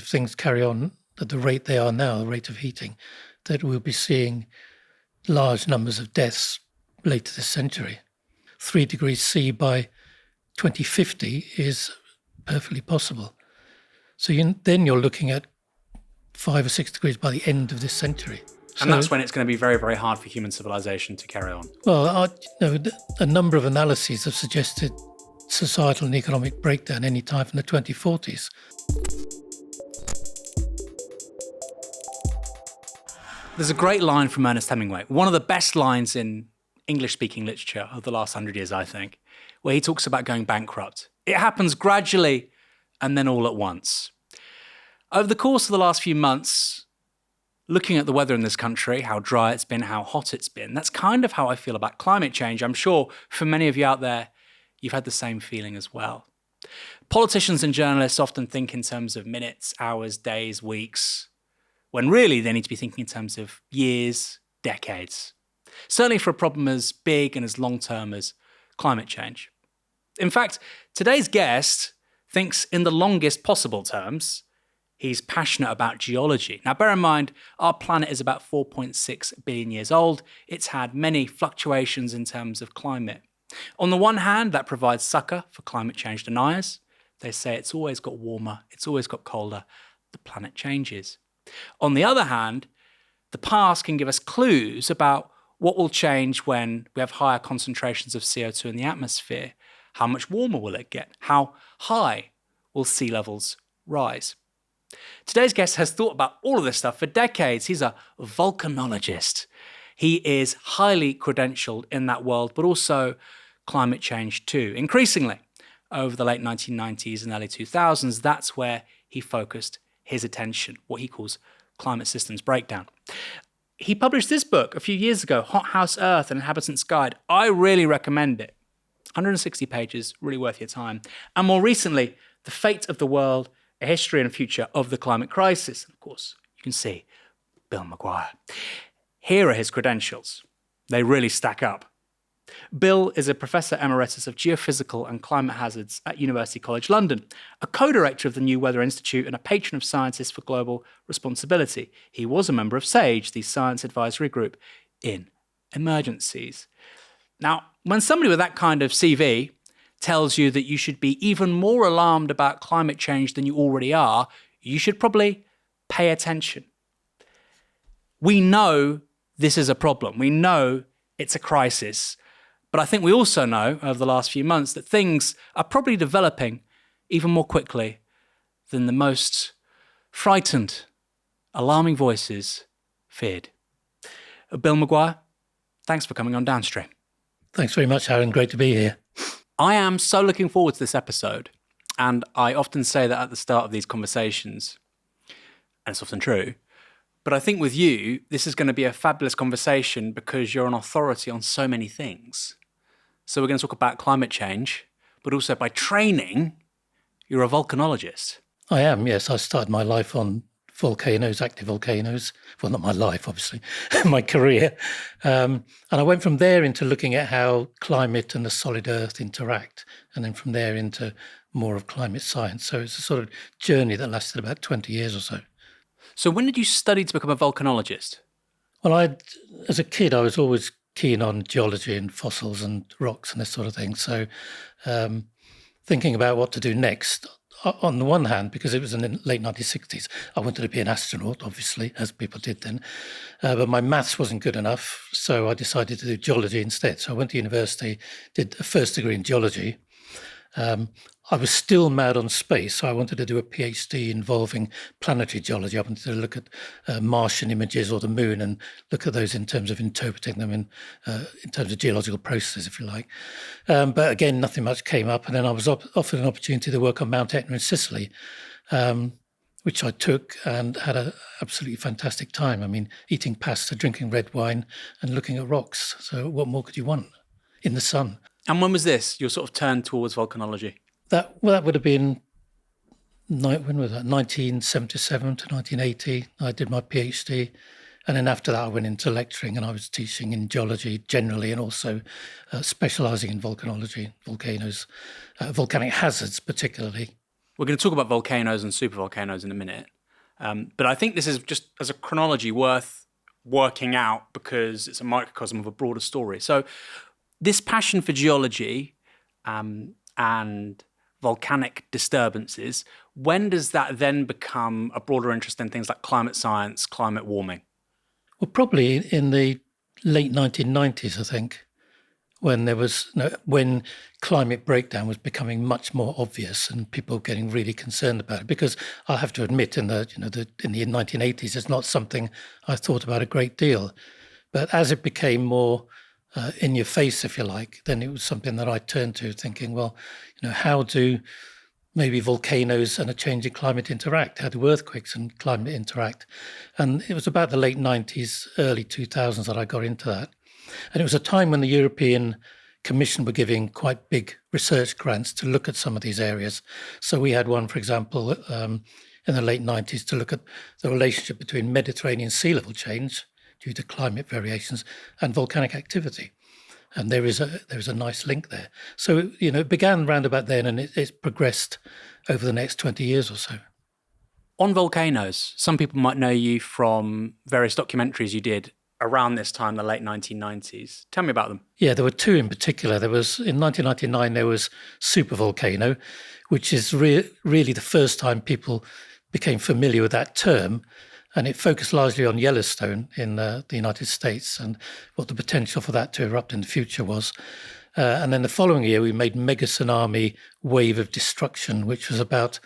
things carry on at the rate they are now, the rate of heating, that we'll be seeing large numbers of deaths later this century. 3 degrees C by 2050 is perfectly possible. So then you're looking at 5 or 6 degrees by the end of this century. And that's when it's going to be very, very hard for human civilization to carry on. Well, a number of analyses have suggested societal and economic breakdown any time from the 2040s. There's a great line from Ernest Hemingway, one of the best lines in English-speaking literature of the last 100 years, I think, where he talks about going bankrupt. It happens gradually and then all at once. Over the course of the last few months, looking at the weather in this country, how dry it's been, how hot it's been, that's kind of how I feel about climate change. I'm sure for many of you out there, you've had the same feeling as well. Politicians and journalists often think in terms of minutes, hours, days, weeks, when really they need to be thinking in terms of years, decades. Certainly for a problem as big and as long-term as climate change. In fact, today's guest thinks in the longest possible terms. He's passionate about geology. Now, bear in mind, our planet is about 4.6 billion years old. It's had many fluctuations in terms of climate. On the one hand, that provides succor for climate change deniers. They say it's always got warmer, it's always got colder, the planet changes. On the other hand, the past can give us clues about what will change when we have higher concentrations of CO2 in the atmosphere. How much warmer will it get? How high will sea levels rise? Today's guest has thought about all of this stuff for decades. He's a volcanologist. He is highly credentialed in that world, but also climate change too. Increasingly, over the late 1990s and early 2000s, that's where he focused his attention, what he calls climate systems breakdown. He published this book a few years ago, Hothouse Earth, An Inhabitant's Guide. I really recommend it. 160 pages, really worth your time. And more recently, The Fate of the World, A History and Future of the Climate Crisis. And of course, you can see Bill McGuire. Here are his credentials. They really stack up. Bill is a Professor Emeritus of Geophysical and Climate Hazards at University College London, a co-director of the New Weather Institute and a patron of Scientists for Global Responsibility. He was a member of SAGE, the Science Advisory Group in Emergencies. Now, when somebody with that kind of CV tells you that you should be even more alarmed about climate change than you already are, you should probably pay attention. We know this is a problem. We know it's a crisis. But I think we also know over the last few months that things are probably developing even more quickly than the most frightened, alarming voices feared. Bill McGuire, thanks for coming on Downstream. Thanks very much, Aaron. Great to be here. I am so looking forward to this episode. And I often say that at the start of these conversations, and it's often true. But I think with you, this is going to be a fabulous conversation because you're an authority on so many things. So we're going to talk about climate change, but also by training, you're a volcanologist. I am, yes. I started my life on volcanoes, active volcanoes. Well, not my life, obviously, my career. And I went from there into looking at how climate and the solid earth interact, and then from there into more of climate science. So it's a sort of journey that lasted about 20 years or so. So when did you study to become a volcanologist? Well, as a kid, I was always keen on geology and fossils and rocks and this sort of thing. So thinking about what to do next, on the one hand, because it was in the late 1960s, I wanted to be an astronaut, obviously, as people did then. But my maths wasn't good enough, so I decided to do geology instead. So I went to university, did a first degree in geology. I was still mad on space, so I wanted to do a PhD involving planetary geology. I wanted to look at Martian images or the moon and look at those in terms of interpreting them in terms of geological processes, if you like. But again, nothing much came up. And then I was offered an opportunity to work on Mount Etna in Sicily, which I took and had an absolutely fantastic time. I mean, eating pasta, drinking red wine and looking at rocks. So what more could you want in the sun? And when was this, your sort of turn towards volcanology? That would have been, when was that? 1977 to 1980. I did my PhD. And then after that, I went into lecturing and I was teaching in geology generally and also specialising in volcanology, volcanoes, volcanic hazards particularly. We're going to talk about volcanoes and supervolcanoes in a minute. But I think this is just as a chronology worth working out because it's a microcosm of a broader story. So this passion for geology and volcanic disturbances, when does that then become a broader interest in things like climate science, climate warming? Well, probably in the late 1990s, I think, when when climate breakdown was becoming much more obvious and people getting really concerned about it. Because I have to admit, in the 1980s, it's not something I thought about a great deal. But as it became more in your face, if you like, then it was something that I turned to, thinking, well, how do maybe volcanoes and a changing climate interact? How do earthquakes and climate interact? And it was about the late 90s, early 2000s that I got into that. And it was a time when the European Commission were giving quite big research grants to look at some of these areas. So we had one, for example, in the late 90s to look at the relationship between Mediterranean sea level change due to climate variations and volcanic activity. And there is a nice link there. So, it began round about then and it's progressed over the next 20 years or so. On volcanoes, some people might know you from various documentaries you did around this time, the late 1990s. Tell me about them. Yeah, there were two in particular. In 1999, there was supervolcano, which is really the first time people became familiar with that term. And it focused largely on Yellowstone in the United States and what the potential for that to erupt in the future was. And then the following year, we made Mega Tsunami Wave of Destruction, which was about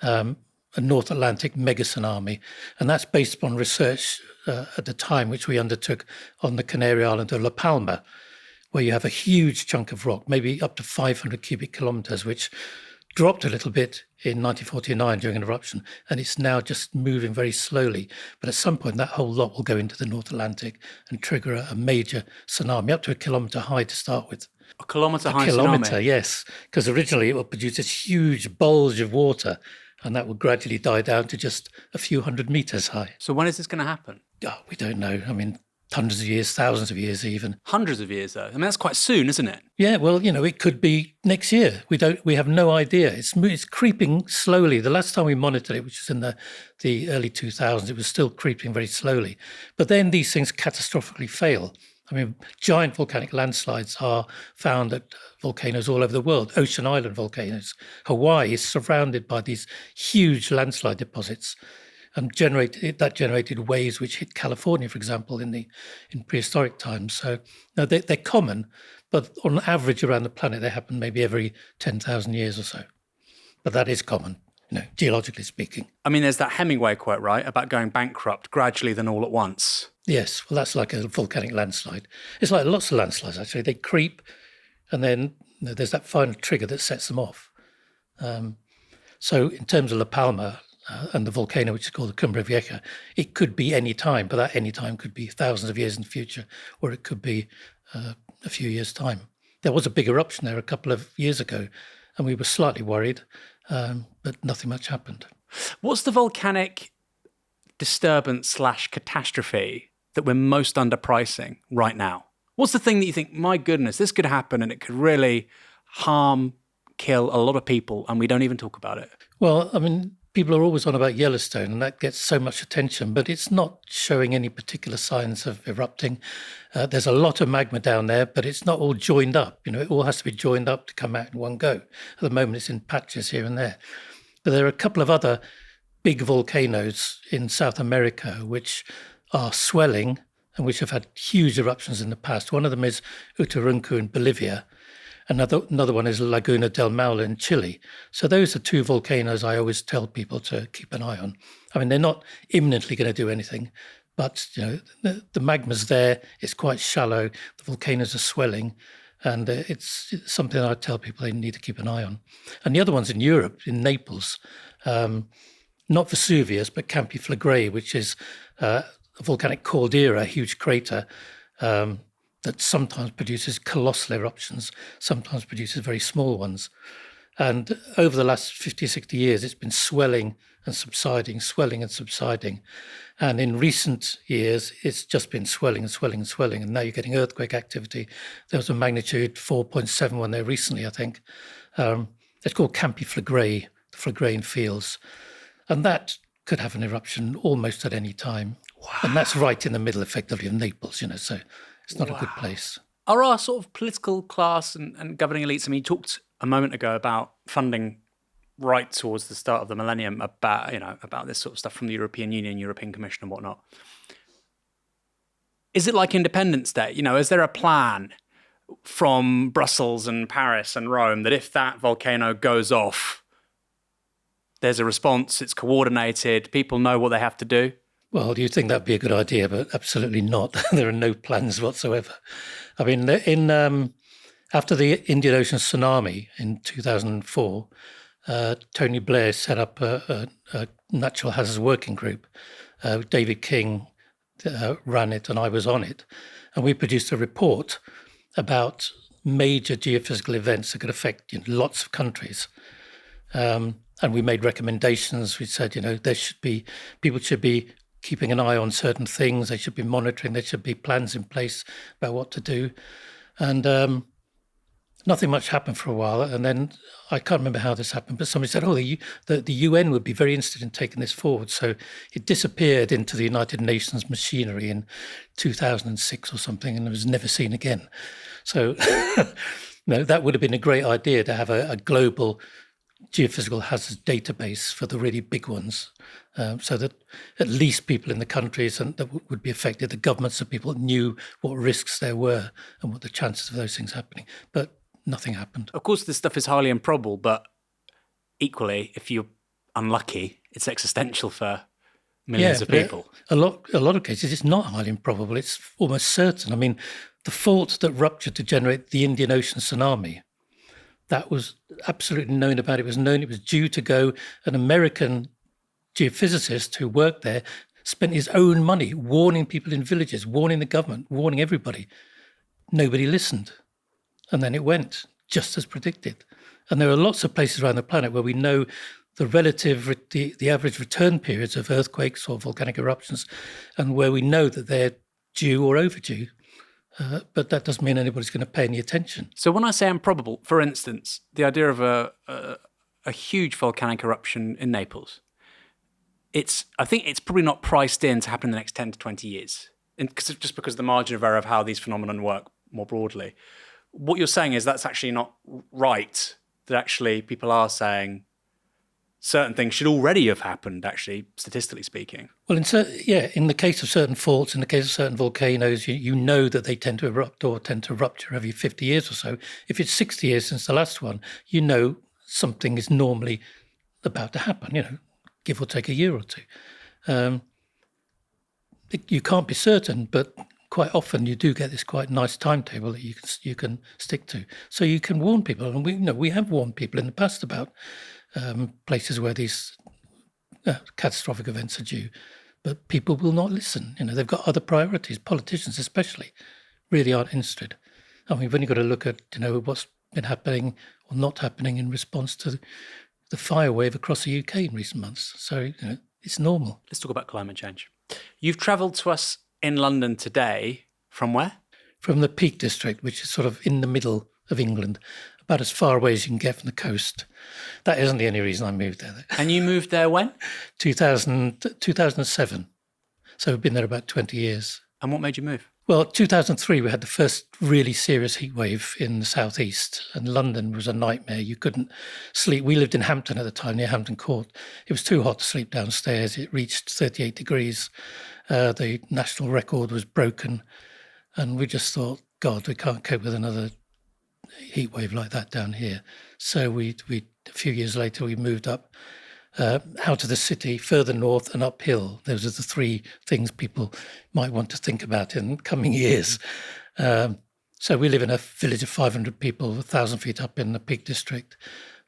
a North Atlantic mega tsunami. And that's based upon research at the time, which we undertook on the Canary Island of La Palma, where you have a huge chunk of rock, maybe up to 500 cubic kilometers, which dropped a little bit in 1949 during an eruption, and it's now just moving very slowly. But at some point, that whole lot will go into the North Atlantic and trigger a major tsunami, up to a kilometre high to start with. A kilometre high kilometre, tsunami? Yes, because originally it will produce this huge bulge of water, and that will gradually die down to just a few hundred metres high. So when is this going to happen? Oh, we don't know. I mean, hundreds of years, thousands of years even. Hundreds of years, though. I mean, that's quite soon, isn't it? Yeah, well, it could be next year. We have no idea. It's creeping slowly. The last time we monitored it, which was in the early 2000s, it was still creeping very slowly. But then these things catastrophically fail. I mean, giant volcanic landslides are found at volcanoes all over the world, ocean island volcanoes. Hawaii is surrounded by these huge landslide deposits. And that generated waves which hit California, for example, in prehistoric times. So no, they're common, but on average around the planet, they happen maybe every 10,000 years or so. But that is common, geologically speaking. I mean, there's that Hemingway quote, right, about going bankrupt gradually than all at once. Yes, well, that's like a volcanic landslide. It's like lots of landslides, actually. They creep, and then there's that final trigger that sets them off. So in terms of La Palma, and the volcano, which is called the Cumbre Vieja, it could be any time, but that any time could be thousands of years in the future, or it could be a few years' time. There was a big eruption there a couple of years ago, and we were slightly worried, but nothing much happened. What's the volcanic disturbance / catastrophe that we're most underpricing right now? What's the thing that you think, my goodness, this could happen and it could really harm, kill a lot of people, and we don't even talk about it? Well, I mean, people are always on about Yellowstone, and that gets so much attention, but it's not showing any particular signs of erupting. There's a lot of magma down there, but it's not all joined up. It all has to be joined up to come out in one go. At the moment, it's in patches here and there. But there are a couple of other big volcanoes in South America which are swelling and which have had huge eruptions in the past. One of them is Uturuncu in Bolivia. Another one is Laguna del Maule in Chile. So those are two volcanoes I always tell people to keep an eye on. I mean, they're not imminently going to do anything, but the magma's there. It's quite shallow. The volcanoes are swelling, and it's something I tell people they need to keep an eye on. And the other one's in Europe, in Naples, not Vesuvius, but Campi Flegrei, which is a volcanic caldera, a huge crater. That sometimes produces colossal eruptions, sometimes produces very small ones. And over the last 50, 60 years, it's been swelling and subsiding, swelling and subsiding. And in recent years, it's just been swelling and swelling and swelling. And now you're getting earthquake activity. There was a magnitude 4.7 one there recently, I think. It's called Campi Flegrei, the Phlegrean Fields. And that could have an eruption almost at any time. Wow. And that's right in the middle, effectively, of Naples, so it's not a good place. Are our sort of political class and governing elites, I mean, you talked a moment ago about funding right towards the start of the millennium about this sort of stuff from the European Union, European Commission and whatnot. Is it like Independence Day? Is there a plan from Brussels and Paris and Rome that if that volcano goes off, there's a response, it's coordinated, people know what they have to do? Well, you'd think that'd be a good idea, but absolutely not. There are no plans whatsoever. I mean, after the Indian Ocean tsunami in 2004, Tony Blair set up a natural hazards working group. David King ran it and I was on it. And we produced a report about major geophysical events that could affect lots of countries. And we made recommendations. We said, people should be keeping an eye on certain things. They should be monitoring. There should be plans in place about what to do. And nothing much happened for a while. And then I can't remember how this happened, but somebody said, the UN would be very interested in taking this forward. So it disappeared into the United Nations machinery in 2006 or something, and it was never seen again. So that would have been a great idea to have a global geophysical hazards database for the really big ones, so that at least people in the countries that would be affected, the governments of people knew what risks there were and what the chances of those things happening. But nothing happened. Of course, this stuff is highly improbable, but equally, if you're unlucky, it's existential for millions of people. A lot of cases, it's not highly improbable. It's almost certain. I mean, the fault that ruptured to generate the Indian Ocean tsunami, that was absolutely known about. It was known it was due to go. An American geophysicist who worked there spent his own money warning people in villages, warning the government, warning everybody. Nobody listened. And then it went, just as predicted. And there are lots of places around the planet where we know the average return periods of earthquakes or volcanic eruptions, and where we know that they're due or overdue. But that doesn't mean anybody's going to pay any attention. So when I say improbable, for instance, the idea of a huge volcanic eruption in Naples, I think it's probably not priced in to happen in the next 10 to 20 years, just because of the margin of error of how these phenomena work more broadly. What you're saying is that's actually not right, that actually people are saying certain things should already have happened, actually, statistically speaking. Well, in the case of certain faults, in the case of certain volcanoes, you know that they tend to erupt or tend to rupture every 50 years or so. If it's 60 years since the last one, you know something is normally about to happen, give or take a year or two. You can't be certain, but quite often you do get this quite nice timetable that you can stick to. So you can warn people, and we have warned people in the past about places where these catastrophic events are due, but people will not listen. They've got other priorities. Politicians, especially, really aren't interested. I mean, we've only got to look at what's been happening or not happening in response to the fire wave across the UK in recent months. So it's normal. Let's talk about climate change. You've travelled to us in London today. From where? From the Peak District, which is sort of in the middle of England, about as far away as you can get from the coast. That isn't the only reason I moved there. And you moved there when? 2007. So we've been there about 20 years. And what made you move? Well, 2003, we had the first really serious heat wave in the southeast, and London was a nightmare. You couldn't sleep. We lived in Hampton at the time, near Hampton Court. It was too hot to sleep downstairs. It reached 38 degrees. The national record was broken. And we just thought, God, we can't cope with another heat wave like that down here. So a few years later, we moved up out of the city, further north and uphill. Those are the three things people might want to think about in coming years. So we live in a village of 500 people, 1,000 feet up in the Peak District.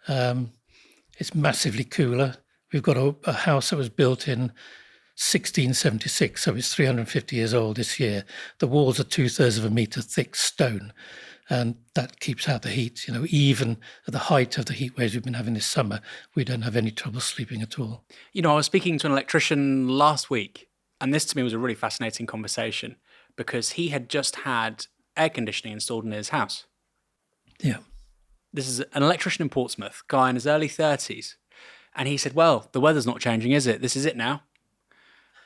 It's massively cooler. We've got a house that was built in 1676, so it's 350 years old this year. The walls are 2/3 of a metre thick stone, and that keeps out the heat. Even at the height of the heat waves we've been having this summer, we don't have any trouble sleeping at all. I was speaking to an electrician last week, and this to me was a really fascinating conversation because he had just had air conditioning installed in his house. Yeah. This is an electrician in Portsmouth, guy in his early 30s. And he said, well, the weather's not changing, is it? This is it now.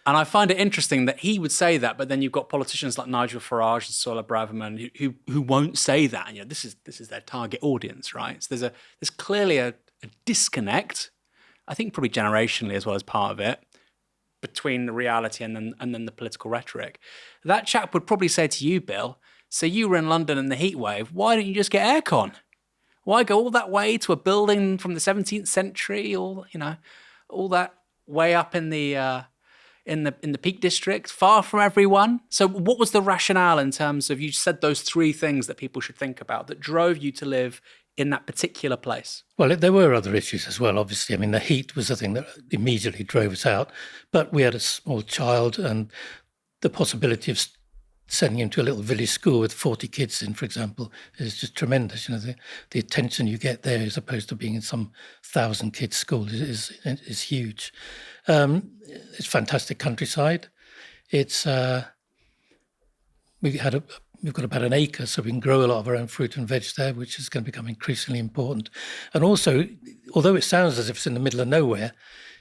And I find it interesting that he would say that, but then you've got politicians like Nigel Farage and Suella Braverman who won't say that. And, this is their target audience, right? So there's clearly a disconnect, I think probably generationally as well as part of it, between the reality and then the political rhetoric. That chap would probably say to you, Bill, so you were in London in the heat wave, why don't you just get aircon? Why go all that way to a building from the 17th century, all that way up in the Peak District, far from everyone? So what was the rationale in terms of, you said those three things that people should think about that drove you to live in that particular place? Well, there were other issues as well, obviously. I mean, the heat was the thing that immediately drove us out. But we had a small child, and the possibility of sending him to a little village school with 40 kids in, for example, is just tremendous. The attention you get there as opposed to being in some 1,000 kids school is huge. It's fantastic countryside. It's we've got about an acre, so we can grow a lot of our own fruit and veg there, which is going to become increasingly important. And also, although it sounds as if it's in the middle of nowhere,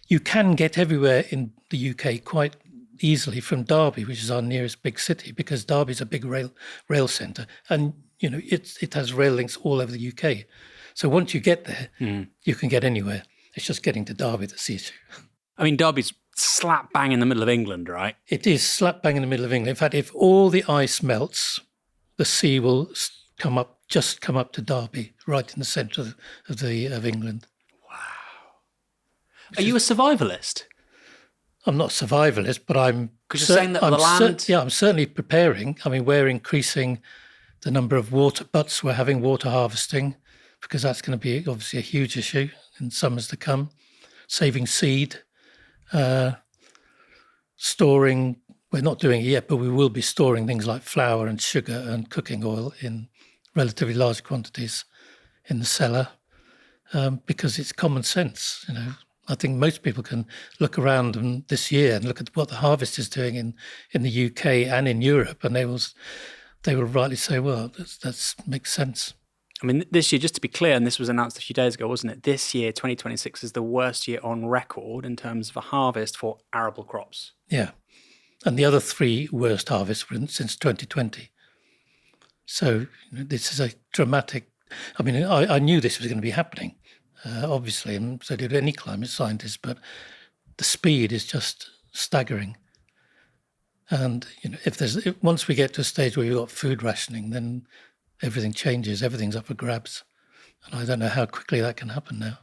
you can get everywhere in the UK quite easily from Derby, which is our nearest big city, because Derby's a big rail centre, and it has rail links all over the UK. So once you get there, you can get anywhere. It's just getting to Derby that's the issue. I mean, Derby's slap bang in the middle of England, right? It is slap bang in the middle of England. In fact, if all the ice melts, the sea will come up to Derby, right in the centre of England. Wow. Are you a survivalist? I'm not a survivalist, but I'm... Because you're saying that the land... I'm certainly preparing. I mean, we're increasing the number of water butts. We're having water harvesting, because that's going to be obviously a huge issue in summers to come. Saving seed, storing... We're not doing it yet, but we will be storing things like flour and sugar and cooking oil in relatively large quantities in the cellar, because it's common sense, I think most people can look around them this year and look at what the harvest is doing in the UK and in Europe, and they will rightly say, well, that makes sense. I mean, this year, just to be clear, and this was announced a few days ago, wasn't it? This year, 2026, is the worst year on record in terms of a harvest for arable crops. Yeah. And the other three worst harvests were since 2020. So this is a dramatic... I mean, I knew this was going to be happening. Obviously, and so did any climate scientist, but the speed is just staggering. And once we get to a stage where we've got food rationing, then everything changes. Everything's up for grabs, and I don't know how quickly that can happen now.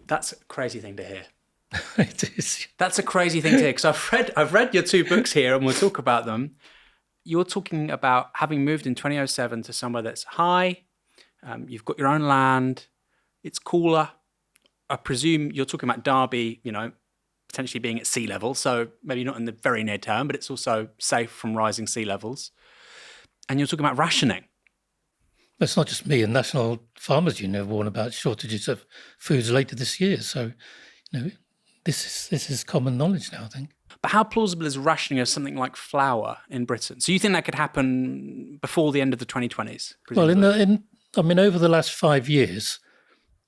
That's a crazy thing to hear. It is. That's a crazy thing to hear, because I've read your two books here, and we'll talk about them. You're talking about having moved in 2007 to somewhere that's high. You've got your own land. It's cooler. I presume you're talking about Derby, potentially being at sea level. So maybe not in the very near term, but it's also safe from rising sea levels. And you're talking about rationing. It's not just me. And National Farmers Union have warned about shortages of foods later this year. So, this is common knowledge now, I think. But how plausible is rationing of something like flour in Britain? So you think that could happen before the end of the 2020s? Presumably? Well, over the last 5 years,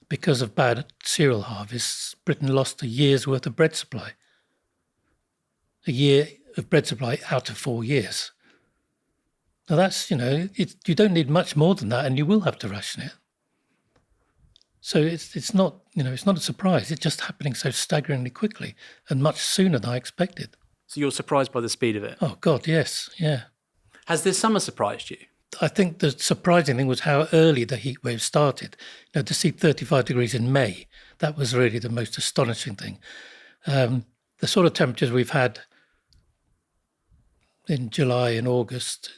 because of bad cereal harvests, Britain lost a year's worth of bread supply. A year of bread supply out of 4 years. Now that's, you don't need much more than that, and you will have to ration it. So it's not, it's not a surprise. It's just happening so staggeringly quickly and much sooner than I expected. So you're surprised by the speed of it? Oh, God, yes, yeah. Has this summer surprised you? I think the surprising thing was how early the heat wave started. To see 35 degrees in May, that was really the most astonishing thing. The sort of temperatures we've had in July and August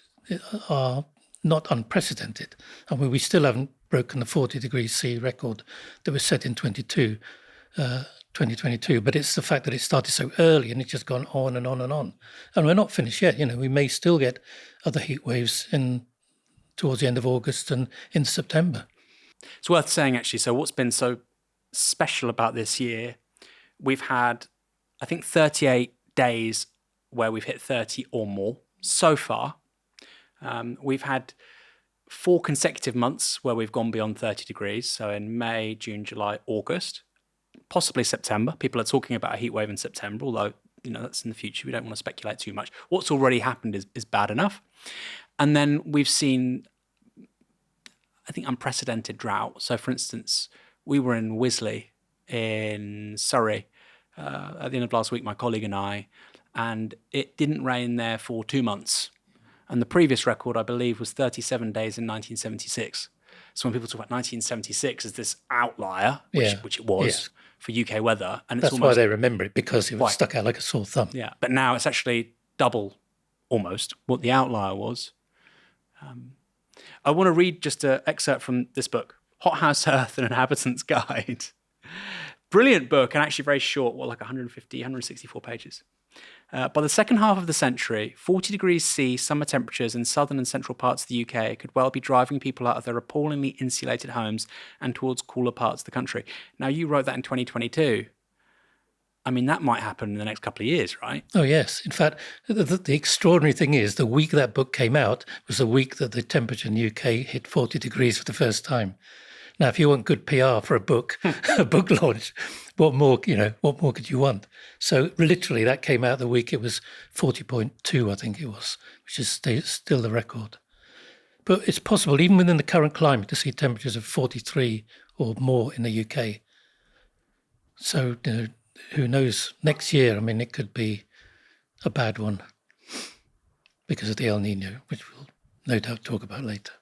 are not unprecedented. I mean, we still haven't broken the 40 degrees C record that was set in 2022, but it's the fact that it started so early and it's just gone on and on and on. And we're not finished yet. We may still get other heat waves towards the end of August and in September. It's worth saying, actually, so what's been so special about this year, we've had, I think, 38 days where we've hit 30 or more so far. We've had 4 consecutive months where we've gone beyond 30 degrees, so in May, June, July, August, possibly September. People are talking about a heat wave in September, although, that's in the future. We don't want to speculate too much. What's already happened is bad enough. And then we've seen, I think, unprecedented drought. So, for instance, we were in Wisley in Surrey at the end of last week, my colleague and it didn't rain there for 2 months. And the previous record, I believe, was 37 days in 1976. So when people talk about 1976 as this outlier, which it was for UK weather, and it's that's why they remember it, because it was stuck out like a sore thumb. Yeah, but now it's actually double, almost, what the outlier was. I want to read just an excerpt from this book, Hothouse Earth, An Inhabitant's Guide. Brilliant book, and actually very short, like 164 pages. By the second half of the century, 40 degrees C summer temperatures in southern and central parts of the UK could well be driving people out of their appallingly insulated homes and towards cooler parts of the country. Now, you wrote that in 2022. I mean, that might happen in the next couple of years, right? Oh, yes. In fact, the extraordinary thing is the week that book came out was the week that the temperature in the UK hit 40 degrees for the first time. Now, if you want good PR for a book, a book launch, what more could you want? So literally that came out the week it was 40.2, I think it was, which is still the record. But it's possible, even within the current climate, to see temperatures of 43 or more in the UK. So, who knows, next year, I mean, it could be a bad one because of the El Niño, which we'll no doubt talk about later.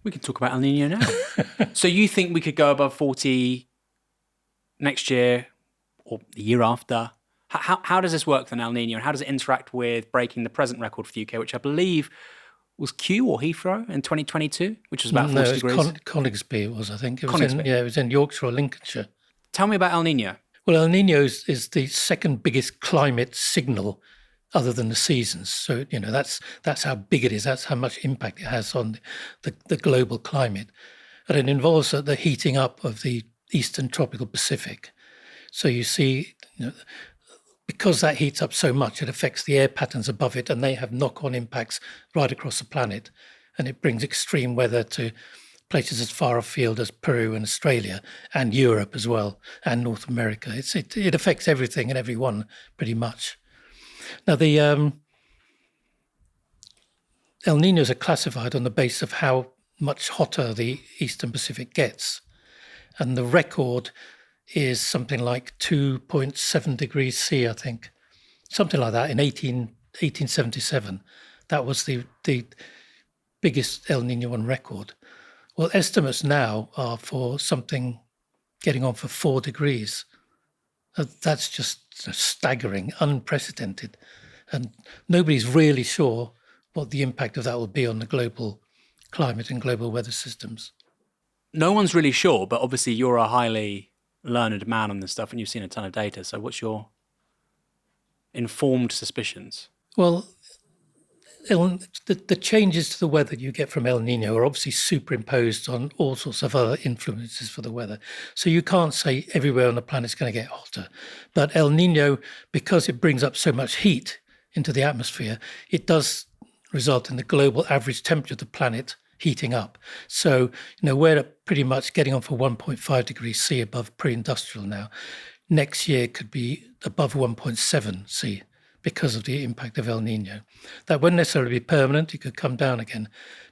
We can talk about El Niño now. So you think we could go above 40 next year or the year after? How does this work then, El Niño, and how does it interact with breaking the present record for the UK, which I believe was Kew or Heathrow in 2022, which was about 40 degrees? Coningsby it was, I think. It was in Yorkshire or Lincolnshire. Tell me about El Niño. Well, El Niño is the second biggest climate signal other than the seasons. So, that's how big it is. That's how much impact it has on the global climate. And it involves the heating up of the eastern tropical Pacific. So you see, because that heats up so much, it affects the air patterns above it, and they have knock-on impacts right across the planet. And it brings extreme weather to places as far afield as Peru and Australia and Europe as well, and North America. It affects everything and everyone pretty much. Now, the El Niños are classified on the basis of how much hotter the Eastern Pacific gets. And the record is something like 2.7 degrees C, I think. Something like that in 1877. That was the biggest El Niño on record. Well, estimates now are for something getting on for 4 degrees. That's just staggering, unprecedented. And nobody's really sure what the impact of that will be on the global climate and global weather systems. No one's really sure, but obviously you're a highly learned man on this stuff and you've seen a ton of data. So what's your informed suspicions? Well, the changes to the weather you get from El Niño are obviously superimposed on all sorts of other influences for the weather. So you can't say everywhere on the planet is going to get hotter. But El Niño, because it brings up so much heat into the atmosphere, it does result in the global average temperature of the planet heating up. So, we're pretty much getting on for 1.5 degrees C above pre-industrial now. Next year could be above 1.7 C. Because of the impact of El Niño. That won't necessarily be permanent, it could come down again.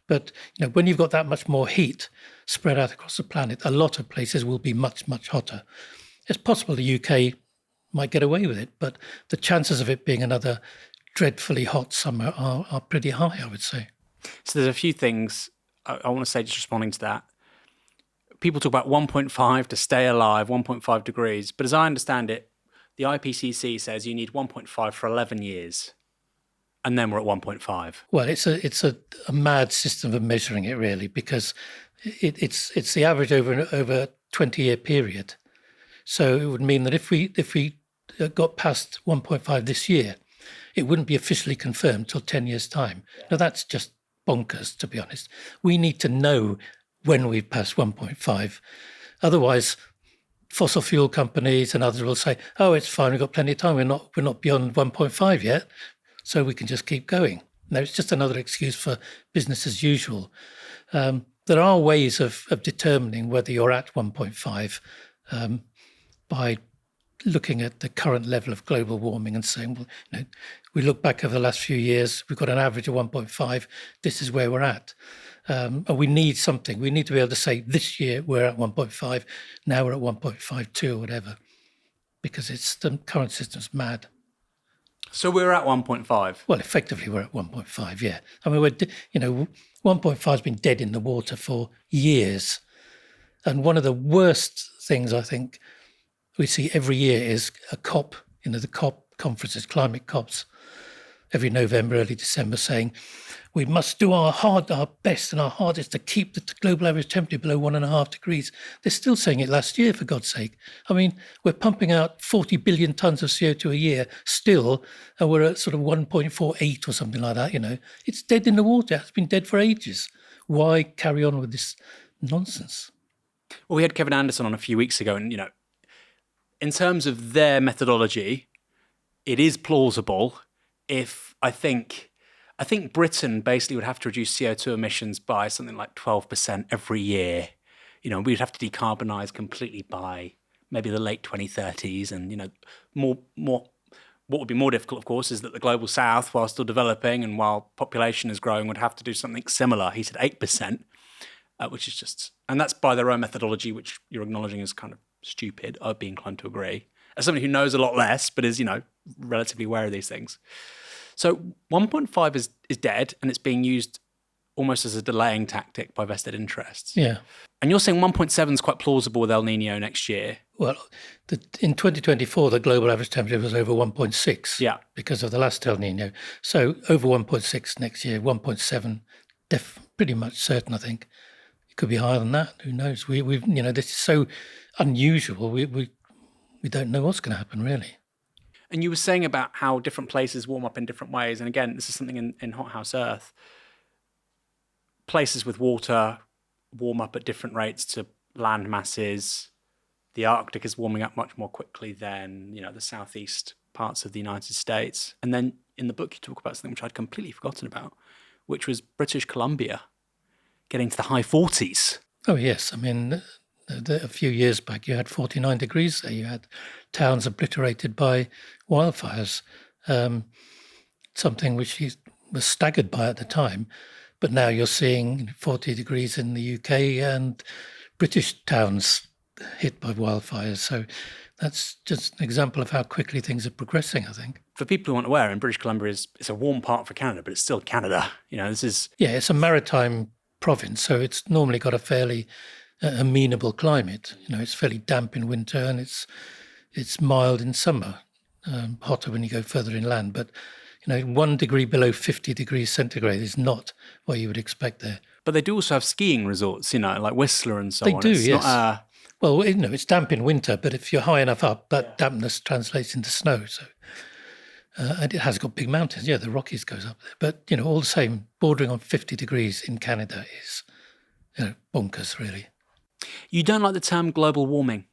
But when you've got that much more heat spread out across the planet, a lot of places will be much, much hotter. It's possible the UK might get away with it, but the chances of it being another dreadfully hot summer are pretty high, I would say. So there's a few things I want to say just responding to that. People talk about 1.5 to stay alive, 1.5 degrees, but as I understand it, the IPCC says you need 1.5 for 11 years, and then we're at 1.5. Well, it's a mad system of measuring it, really, because it's the average over a 20-year period. So it would mean that if we got past 1.5 this year, it wouldn't be officially confirmed till 10 years' time. Now, that's just bonkers, to be honest. We need to know when we've passed 1.5. Otherwise, fossil fuel companies and others will say, "Oh, it's fine. We've got plenty of time. We're not beyond 1.5 yet, so we can just keep going." No, it's just another excuse for business as usual. There are ways of determining whether you're at 1.5, by looking at the current level of global warming and saying, well, we look back over the last few years, we've got an average of 1.5, this is where we're at. And we need something. We need to be able to say this year we're at 1.5, now we're at 1.52 or whatever, because the current system's mad. So we're at 1.5? Well, effectively we're at 1.5, yeah. I mean, 1.5 has been dead in the water for years. And one of the worst things I think we see every year is a COP, the COP conferences, climate COPs, every November, early December, saying we must do our best and our hardest to keep the global average temperature below 1.5 degrees. They're still saying it last year, for God's sake. I mean, we're pumping out 40 billion tons of CO2 a year still, and we're at sort of 1.48 or something like that, It's dead in the water. It's been dead for ages. Why carry on with this nonsense? Well, we had Kevin Anderson on a few weeks ago, and, in terms of their methodology, it is plausible if I think Britain basically would have to reduce CO2 emissions by something like 12% every year. We'd have to decarbonize completely by maybe the late 2030s. And, more what would be more difficult, of course, is that the global south, while still developing and while population is growing, would have to do something similar. He said 8%, which is just, and that's by their own methodology, which you're acknowledging is kind of stupid. I'd be inclined to agree. As somebody who knows a lot less, but is, relatively aware of these things. So 1.5 is dead, and it's being used almost as a delaying tactic by vested interests. Yeah. And you're saying 1.7 is quite plausible with El Niño next year. Well, in 2024, the global average temperature was over 1.6 yeah. because of the last El Niño. So over 1.6 next year, 1.7, pretty much certain, I think. It could be higher than that. Who knows? We've this is so unusual. We don't know what's going to happen, really. And you were saying about how different places warm up in different ways. And again, this is something in Hothouse Earth. Places with water warm up at different rates to land masses. The Arctic is warming up much more quickly than, the southeast parts of the United States. And then in the book, you talk about something which I'd completely forgotten about, which was British Columbia getting to the high 40s. Oh, yes. I mean, a few years back, you had 49 degrees there. You had towns obliterated by wildfires, something which he was staggered by at the time. But now you're seeing 40 degrees in the UK and British towns hit by wildfires. So that's just an example of how quickly things are progressing, I think. For people who aren't aware, in British Columbia, it's a warm part for Canada, but it's still Canada. This is... Yeah, it's a maritime province, so it's normally got a fairly amenable climate. It's fairly damp in winter and it's mild in summer, hotter when you go further inland. But 1 degree below 50 degrees centigrade is not what you would expect there. But they do also have skiing resorts, like Whistler and so on. They do, it's yes. Not, well, it's damp in winter, but if you're high enough up, that dampness translates into snow. So, and it has got big mountains. Yeah, the Rockies goes up there. But, all the same, bordering on 50 degrees in Canada is, bonkers, really. You don't like the term global warming?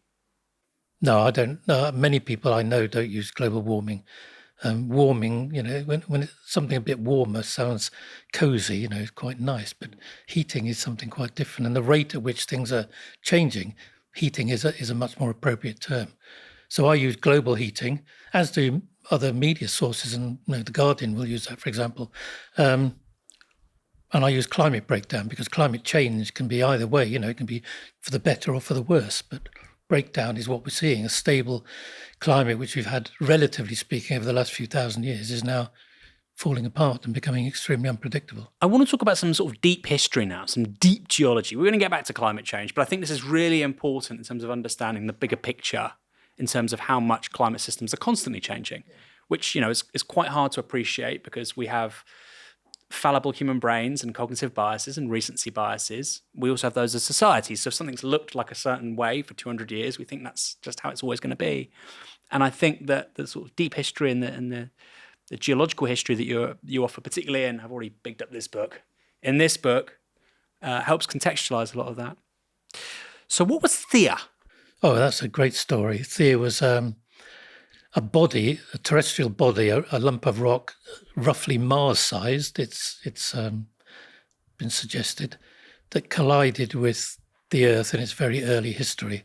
No, I don't. Many people I know don't use global warming. Warming, when something a bit warmer sounds cozy, it's quite nice. But heating is something quite different. And the rate at which things are changing, heating is a much more appropriate term. So I use global heating, as do other media sources, and The Guardian will use that, for example. And I use climate breakdown because climate change can be either way, it can be for the better or for the worse. But breakdown is what we're seeing. A stable climate, which we've had, relatively speaking, over the last few thousand years, is now falling apart and becoming extremely unpredictable. I want to talk about some sort of deep history now, some deep geology. We're going to get back to climate change, but I think this is really important in terms of understanding the bigger picture in terms of how much climate systems are constantly changing, which, is quite hard to appreciate because we have fallible human brains and cognitive biases and recency biases. We also have those as societies. So if something's looked like a certain way for 200 years, we think that's just how it's always going to be. And I think that the sort of deep history and the geological history that you offer, particularly in, I've already bigged up this book, in this book, helps contextualize a lot of that. So what was Thea? Oh, that's a great story. Thea was a body, a terrestrial body, a lump of rock, roughly Mars-sized. It's been suggested that collided with the Earth in its very early history,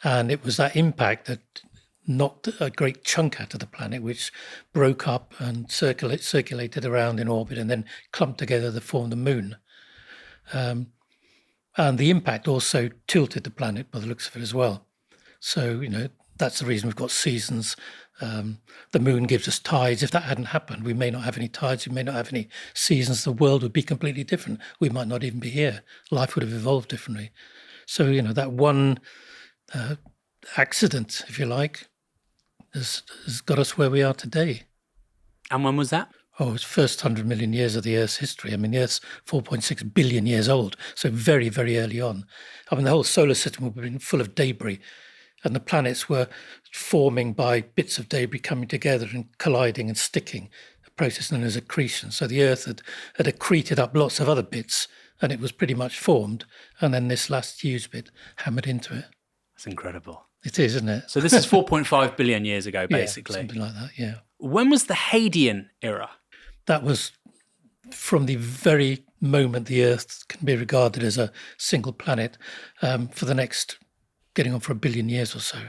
And it was that impact that knocked a great chunk out of the planet, which broke up and circulated around in orbit and then clumped together to form the moon. And the impact also tilted the planet by the looks of it as well. So, that's the reason we've got seasons. The moon gives us tides. If that hadn't happened, we may not have any tides. We may not have any seasons. The world would be completely different. We might not even be here. Life would have evolved differently. So, that one accident, if you like, has got us where we are today. And when was that? Oh, it's first 100 million years of the Earth's history. I mean, the Earth's 4.6 billion years old, so very, very early on. I mean, the whole solar system would have been full of debris, and the planets were forming by bits of debris coming together and colliding and sticking, a process known as accretion. So the Earth had accreted up lots of other bits, and it was pretty much formed, and then this last huge bit hammered into it. That's incredible. It is, isn't it? So this is 4.5 billion years ago, basically. Yeah, something like that, yeah. When was the Hadean era? That was from the very moment the Earth can be regarded as a single planet for the next, getting on for 1 billion years or so,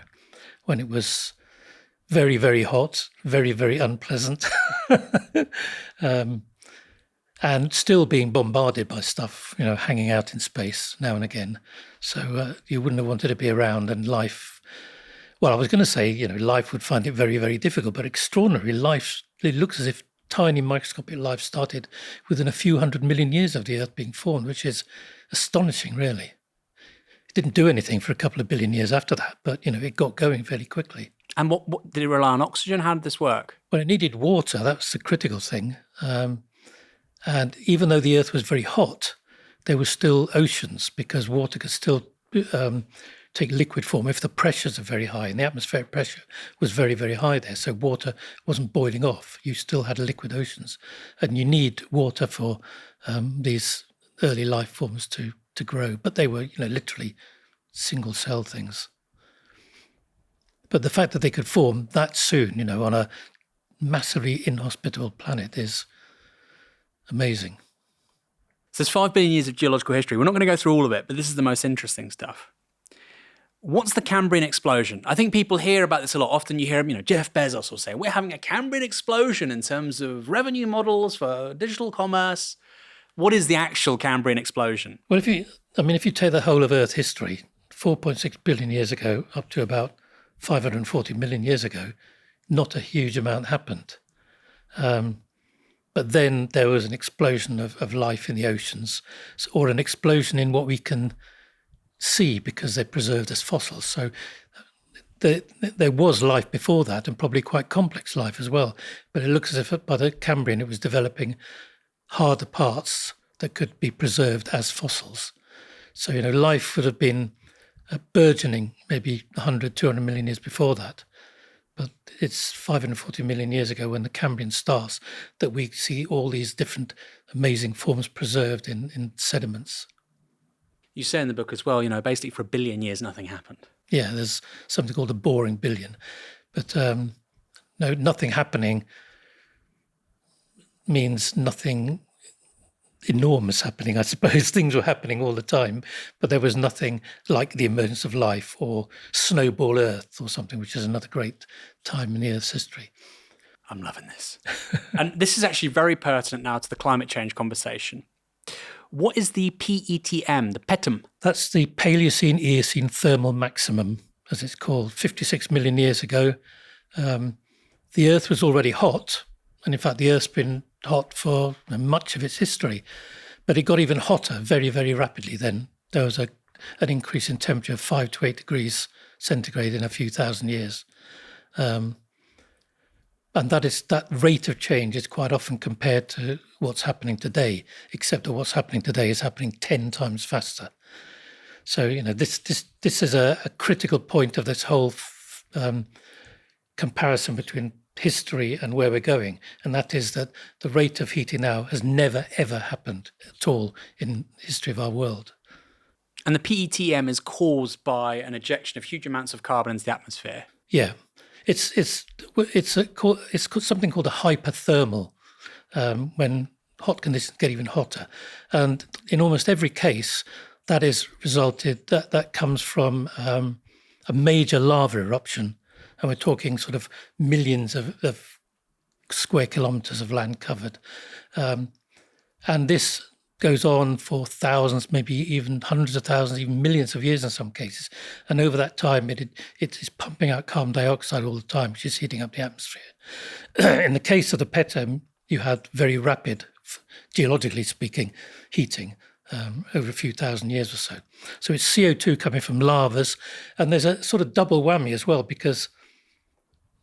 when it was very, very hot, very, very unpleasant, and still being bombarded by stuff, hanging out in space now and again. So you wouldn't have wanted to be around, and life, well, I was going to say, life would find it very, very difficult, but extraordinary life, it looks as if tiny microscopic life started within a few 100 million years of the Earth being formed, which is astonishing, really. It didn't do anything for a couple of billion years after that, but, it got going fairly quickly. And what did it rely on oxygen? How did this work? Well, it needed water. That was the critical thing. And even though the Earth was very hot, there were still oceans because water could still take liquid form if the pressures are very high, and the atmospheric pressure was very, very high there. So water wasn't boiling off. You still had liquid oceans. And you need water for these early life forms to grow. But they were, literally single cell things. But the fact that they could form that soon, on a massively inhospitable planet is amazing. So there's 5 billion years of geological history. We're not going to go through all of it, but this is the most interesting stuff. What's the Cambrian explosion? I think people hear about this a lot. Often you hear, Jeff Bezos will say, we're having a Cambrian explosion in terms of revenue models for digital commerce. What is the actual Cambrian explosion? Well, if you take the whole of Earth history, 4.6 billion years ago up to about 540 million years ago, not a huge amount happened. But then there was an explosion of life in the oceans, or an explosion in what we can see because they're preserved as fossils. So there was life before that, and probably quite complex life as well. But it looks as if by the Cambrian it was developing harder parts that could be preserved as fossils. So, life would have been burgeoning maybe 100, 200 million years before that. But it's 540 million years ago when the Cambrian starts that we see all these different amazing forms preserved in sediments. You say in the book as well, basically for 1 billion years, nothing happened. Yeah, there's something called a boring billion. But no, nothing happening means nothing enormous happening, I suppose. Things were happening all the time, but there was nothing like the emergence of life or snowball Earth or something, which is another great time in the Earth's history. I'm loving this. And this is actually very pertinent now to the climate change conversation. What is the PETM, the PETM? That's the Paleocene-Eocene thermal maximum, as it's called. 56 million years ago, the Earth was already hot, and in fact the Earth's been hot for much of its history, but it got even hotter very, very rapidly then. There was an increase in temperature of 5 to 8 degrees centigrade in a few thousand years. And that rate of change is quite often compared to what's happening today, except that what's happening today is happening 10 times faster. So, this is a critical point of this whole comparison between history and where we're going. And that is that the rate of heating now has never, ever happened at all in the history of our world. And the PETM is caused by an ejection of huge amounts of carbon into the atmosphere. Yeah. It's something called a hyperthermal, when hot conditions get even hotter. And in almost every case, that comes from a major lava eruption, and we're talking sort of millions of square kilometers of land covered. And this goes on for thousands, maybe even hundreds of thousands, even millions of years in some cases. And over that time, it is pumping out carbon dioxide all the time, which is heating up the atmosphere. In the case of the Petem, you had very rapid, geologically speaking, heating over a few thousand years or so. So it's CO2 coming from lavas. And there's a sort of double whammy as well, because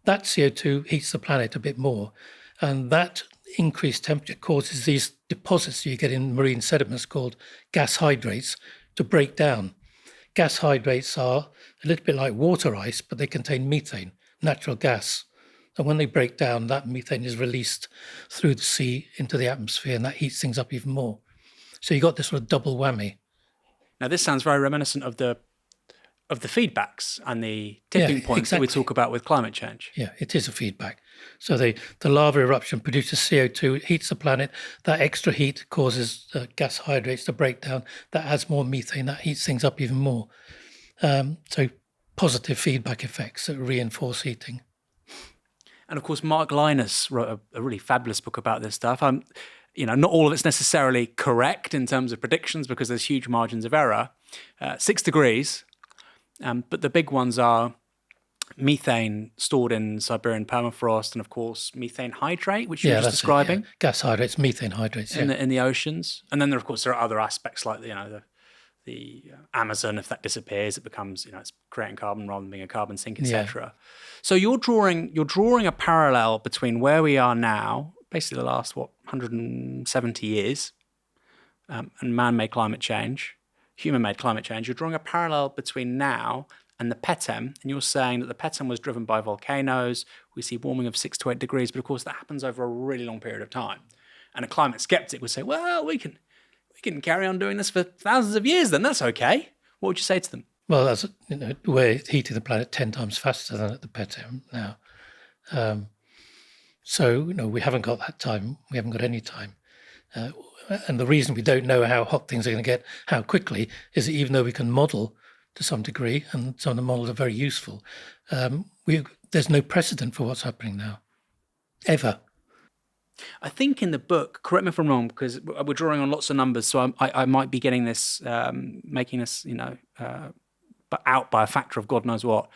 that CO2 heats the planet a bit more. And that increased temperature causes these deposits you get in marine sediments called gas hydrates to break down. Gas hydrates are a little bit like water ice, but they contain methane, natural gas. And when they break down, that methane is released through the sea into the atmosphere, and that heats things up even more. So you got this sort of double whammy. Now, this sounds very reminiscent of the feedbacks and the tipping points exactly. that we talk about with climate change. Yeah, it is a feedback. So the lava eruption produces CO2, it heats the planet. That extra heat causes gas hydrates to break down. That adds more methane. That heats things up even more. So positive feedback effects that reinforce heating. And of course, Mark Linus wrote a really fabulous book about this stuff. Not all of it's necessarily correct in terms of predictions because there's huge margins of error. 6 degrees. But the big ones are methane stored in Siberian permafrost, and of course methane hydrate, which you were just describing. It, yeah. Gas hydrates, methane hydrates, in the oceans. And then there are other aspects like the Amazon. If that disappears, it becomes it's creating carbon rather than being a carbon sink, etc. Yeah. So you're drawing a parallel between where we are now, basically the last 170 years, and man-made climate change. Human-made climate change, you're drawing a parallel between now and the Petem, and you're saying that the Petem was driven by volcanoes. We see warming of 6 to 8 degrees, but of course that happens over a really long period of time. And a climate skeptic would say, well, we can carry on doing this for thousands of years, then that's okay. What would you say to them? Well, we're heating the planet 10 times faster than at the Petem now. So we haven't got that time. We haven't got any time. And the reason we don't know how hot things are going to get, how quickly, is that even though we can model to some degree, and some of the models are very useful, there's no precedent for what's happening now, ever. I think in the book, correct me if I'm wrong, because we're drawing on lots of numbers, so I might be getting this, making this, but out by a factor of God knows what.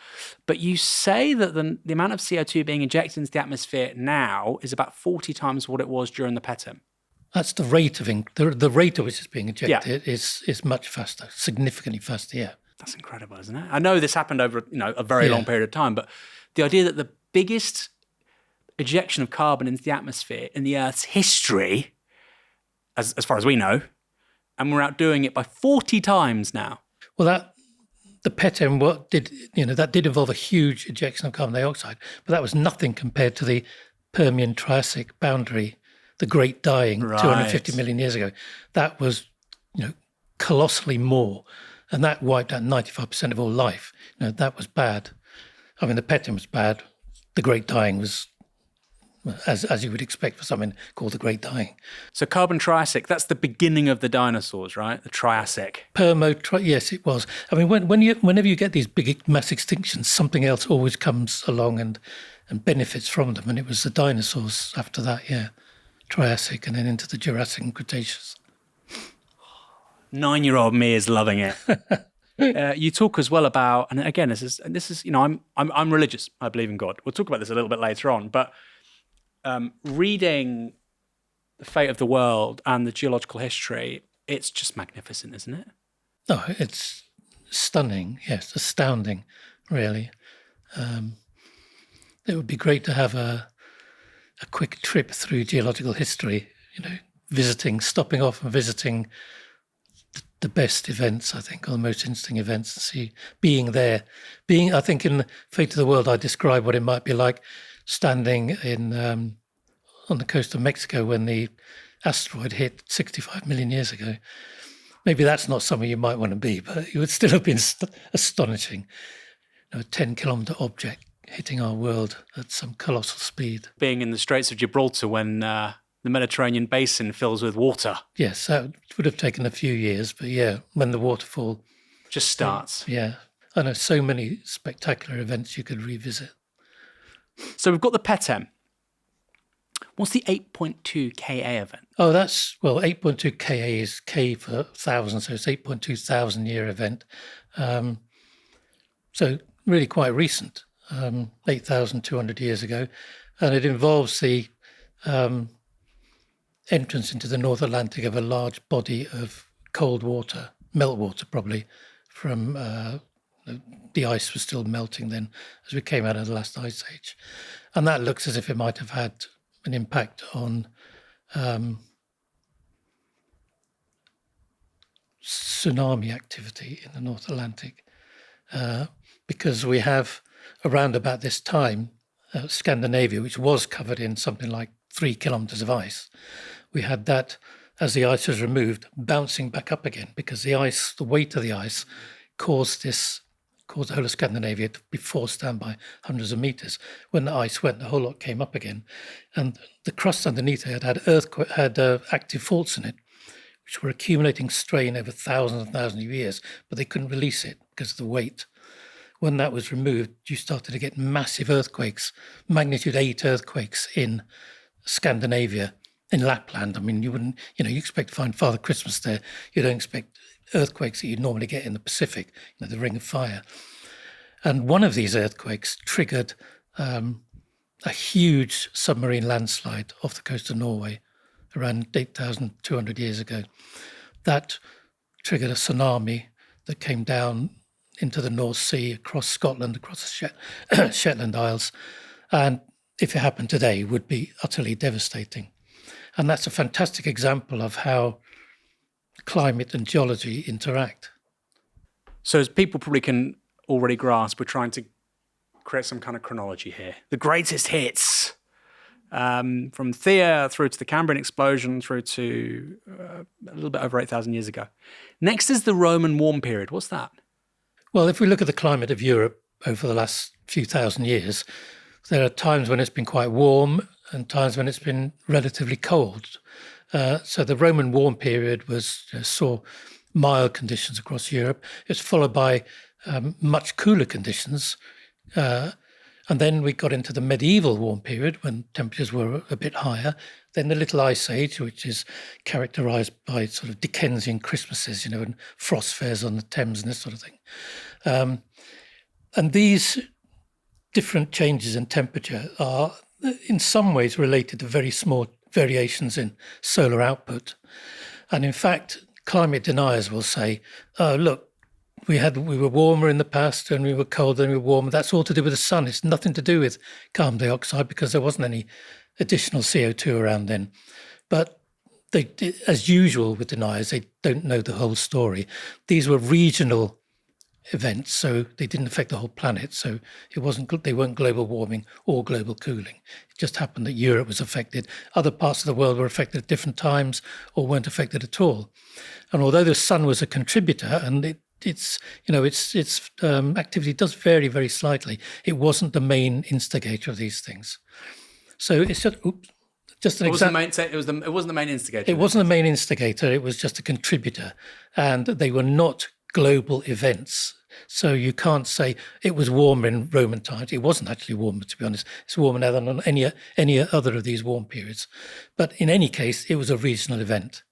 But you say that the amount of CO2 being injected into the atmosphere now is about 40 times what it was during the Petem. That's the rate of the rate at which it's being ejected is much faster, significantly faster. Yeah, that's incredible, isn't it? I know this happened over a very long period of time, but the idea that the biggest ejection of carbon into the atmosphere in the Earth's history, as far as we know, and we're outdoing it by 40 times now. Well, the Petem that did involve a huge ejection of carbon dioxide, but that was nothing compared to the Permian-Triassic boundary. The Great Dying, 250 million years ago, that was, colossally more, and that wiped out 95% of all life. That was bad. I mean, the Petem was bad. The Great Dying was, as you would expect for something called the Great Dying. So carbon Triassic, that's the beginning of the dinosaurs, right? The Triassic. Yes, it was. I mean, whenever you get these big mass extinctions, something else always comes along and benefits from them, and it was the dinosaurs after that, yeah. Triassic and then into the Jurassic and Cretaceous. 9-year-old me is loving it. You talk as well about, and again, this is I'm religious. I believe in God. We'll talk about this a little bit later on. But reading the fate of the world and the geological history, it's just magnificent, isn't it? Oh, it's stunning. Yes, astounding, really. It would be great to have a quick trip through geological history, stopping off and visiting the best events, I think, or the most interesting events, and see, being there. I think in the Fate of the World, I describe what it might be like standing on the coast of Mexico when the asteroid hit 65 million years ago. Maybe that's not somewhere you might want to be, but it would still have been astonishing. A 10-kilometer object hitting our world at some colossal speed. Being in the Straits of Gibraltar when the Mediterranean basin fills with water. Yes, that would have taken a few years, but yeah, when the waterfall just starts. Yeah. I know so many spectacular events you could revisit. So we've got the PETM. What's the 8.2 Ka event? Oh, 8.2 Ka is K for 1,000, so it's 8.2 thousand year event. So really quite recent, 8,200 years ago. And it involves the entrance into the North Atlantic of a large body of cold water, meltwater probably, from the ice was still melting then as we came out of the last ice age. And that looks as if it might have had an impact on tsunami activity in the North Atlantic, because we have around about this time Scandinavia, which was covered in something like 3 kilometers of ice. We had that, as the ice was removed, bouncing back up again, because the weight of the ice caused the whole of Scandinavia to be forced down by hundreds of meters. When the ice went, the whole lot came up again, and the crust underneath it had active faults in it, which were accumulating strain over thousands and thousands of years, but they couldn't release it because of the weight. When that was removed, you started to get massive earthquakes, magnitude 8 earthquakes in Scandinavia, in Lapland. I mean, you expect to find Father Christmas there. You don't expect earthquakes that you'd normally get in the Pacific, the Ring of Fire. And one of these earthquakes triggered a huge submarine landslide off the coast of Norway around 8,200 years ago. That triggered a tsunami that came down into the North Sea, across Scotland, across the Shetland Isles, and if it happened today, would be utterly devastating. And that's a fantastic example of how climate and geology interact. So as people probably can already grasp, we're trying to create some kind of chronology here. The greatest hits, from Thea through to the Cambrian explosion through to a little bit over 8,000 years ago. Next is the Roman warm period. What's that? Well, if we look at the climate of Europe over the last few thousand years, there are times when it's been quite warm and times when it's been relatively cold. So the Roman warm period saw mild conditions across Europe. It's followed by much cooler conditions. And then we got into the medieval warm period when temperatures were a bit higher. Then the Little Ice Age, which is characterised by sort of Dickensian Christmases, and frost fairs on the Thames and this sort of thing. And these different changes in temperature are in some ways related to very small variations in solar output. And in fact, climate deniers will say, oh, look, we were warmer in the past and we were colder and we were warmer. That's all to do with the sun. It's nothing to do with carbon dioxide because there wasn't any additional CO2 around then. But they, as usual with deniers, they don't know the whole story. These were regional events, so they didn't affect the whole planet. So they weren't global warming or global cooling. It just happened that Europe was affected. Other parts of the world were affected at different times or weren't affected at all. And although the sun was a contributor, and its activity does vary very slightly, it wasn't the main instigator of these things. So it's just an example. It wasn't the main instigator. It wasn't the main instigator. It was just a contributor, and they were not global events. So you can't say it was warmer in Roman times. It wasn't actually warmer, to be honest. It's warmer now than on any other of these warm periods. But in any case, it was a regional event.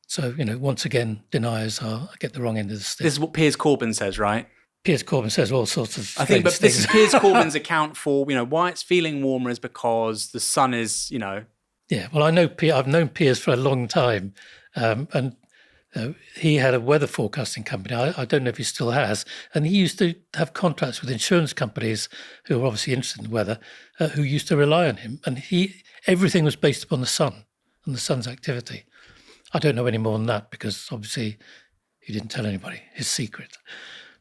So, once again, deniers get the wrong end of the stick. This is what Piers Corbyn says, right? Piers Corbyn says all sorts of I think, but things. this is Piers Corbyn's account for, why it's feeling warmer is because the sun is, Yeah, well, I've known Piers for a long time, and he had a weather forecasting company. I don't know if he still has, and he used to have contracts with insurance companies who were obviously interested in weather, who used to rely on him, and everything was based upon the sun and the sun's activity. I don't know any more than that because obviously he didn't tell anybody his secret.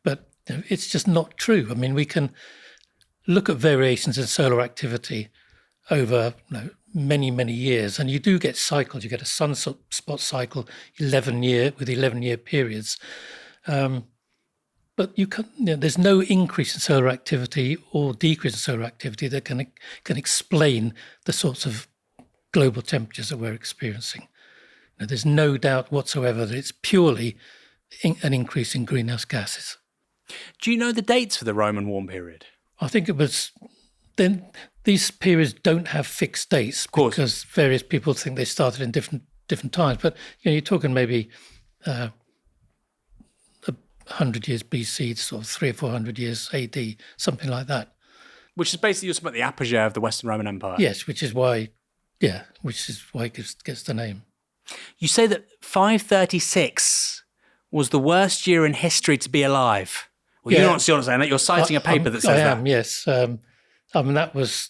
But it's just not true. I mean, we can look at variations in solar activity over many, many years, and you do get cycles. You get a sunspot cycle, 11-year periods. But there's no increase in solar activity or decrease in solar activity that can explain the sorts of global temperatures that we're experiencing. There's no doubt whatsoever that it's purely an increase in greenhouse gases. Do you know the dates for the Roman warm period? I think it was then. These periods don't have fixed dates because various people think they started in different times. But you're talking maybe 100 years BC, sort of 300 or 400 years AD, something like that. Which is basically just about the apogee of the Western Roman Empire. Yes, which is why it gets the name. You say that 536 was the worst year in history to be alive. Well, you're not saying that. You're citing a paper that says that. Yes. I mean, that was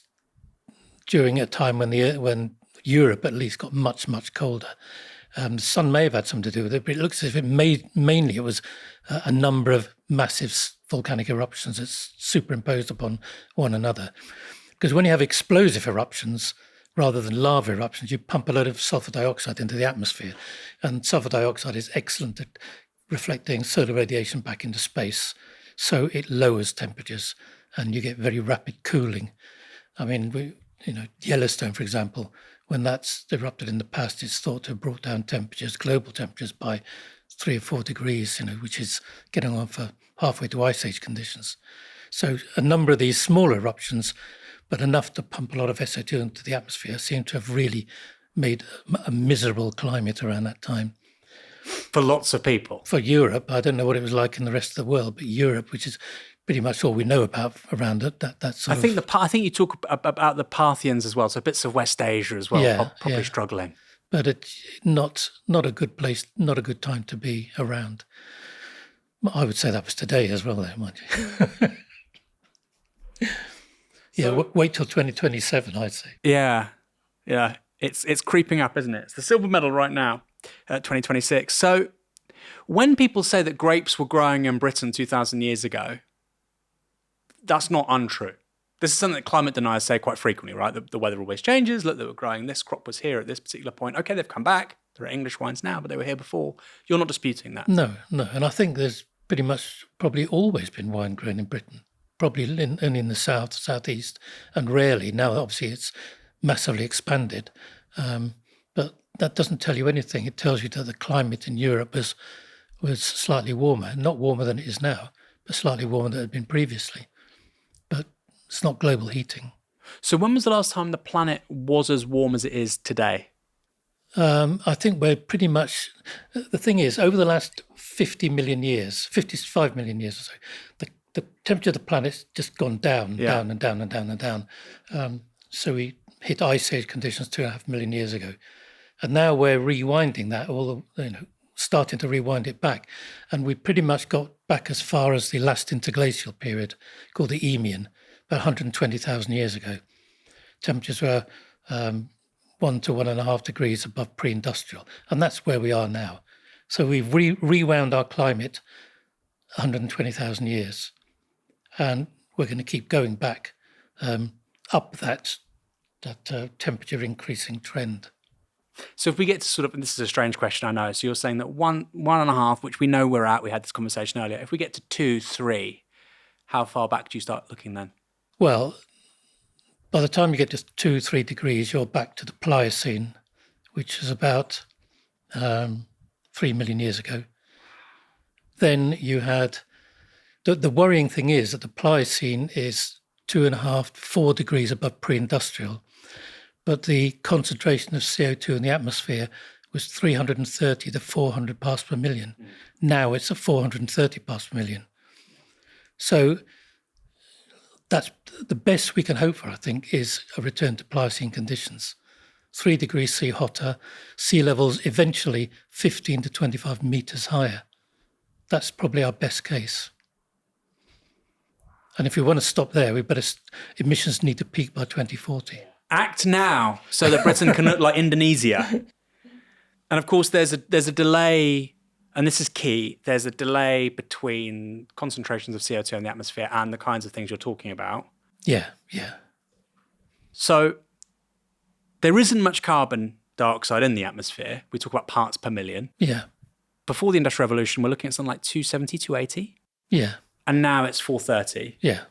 during a time when Europe at least got much, much colder. The sun may have had something to do with it, but it looks as if mainly it was a number of massive volcanic eruptions that's superimposed upon one another. Because when you have explosive eruptions, rather than lava eruptions, you pump a load of sulfur dioxide into the atmosphere. And sulfur dioxide is excellent at reflecting solar radiation back into space. So it lowers temperatures and you get very rapid cooling. I mean, Yellowstone, for example, when that's erupted in the past, it's thought to have brought down global temperatures by 3 or 4 degrees, which is getting on for halfway to ice age conditions. So a number of these smaller eruptions, but enough to pump a lot of SO2 into the atmosphere, seem to have really made a miserable climate around that time. For lots of people. For Europe, I don't know what it was like in the rest of the world, but Europe, which is pretty much all we know about around it, I think you talk about the Parthians as well, so bits of West Asia as well, probably struggling. But it's not a good place, not a good time to be around. I would say that was today as well, though, mind you. Wait till 2027, I'd say. Yeah. It's creeping up, isn't it? It's the silver medal right now at 2026. So when people say that grapes were growing in Britain 2,000 years ago, that's not untrue. This is something that climate deniers say quite frequently, right? The weather always changes. Look, they were growing, this crop was here at this particular point. Okay, they've come back. There are English wines now, but they were here before. You're not disputing that. No. And I think there's pretty much probably always been wine grown in Britain, probably in the south, southeast, and rarely. Now, obviously, it's massively expanded. But that doesn't tell you anything. It tells you that the climate in Europe was slightly warmer, not warmer than it is now, but slightly warmer than it had been previously. But it's not global heating. So when was the last time the planet was as warm as it is today? I think we're pretty much... The thing is, over the last 55 million years or so, the temperature of the planet's just gone down, down and down and down and down. So we hit ice age conditions 2.5 million years ago. And now we're rewinding that, starting to rewind it back. And we pretty much got back as far as the last interglacial period, called the Eemian, about 120,000 years ago. Temperatures were 1 to 1.5 degrees above pre-industrial. And that's where we are now. So we've rewound our climate 120,000 years. And we're going to keep going back up that temperature increasing trend. So if we get to and this is a strange question, I know. So you're saying that 1.5, which we know we're at, we had this conversation earlier. If we get to 2, 3, how far back do you start looking then? Well, by the time you get to 2, 3 degrees, you're back to the Pliocene, which is about 3 million years ago. Then you had, the worrying thing is that the Pliocene is 2.5, 4 degrees above pre-industrial. But the concentration of CO2 in the atmosphere was 330 to 400 parts per million. Now it's at 430 parts per million. So that's the best we can hope for, I think, is a return to Pliocene conditions. 3 degrees C hotter, sea levels eventually 15 to 25 meters higher. That's probably our best case. And if we want to stop there, emissions need to peak by 2040. Act now so that Britain can look like Indonesia. And of course, there's a delay, and this is key, there's a delay between concentrations of CO2 in the atmosphere and the kinds of things you're talking about. Yeah. So there isn't much carbon dioxide in the atmosphere. We talk about parts per million. Yeah. Before the Industrial Revolution, we're looking at something like 270, 280. Yeah. And now it's 430. Yeah.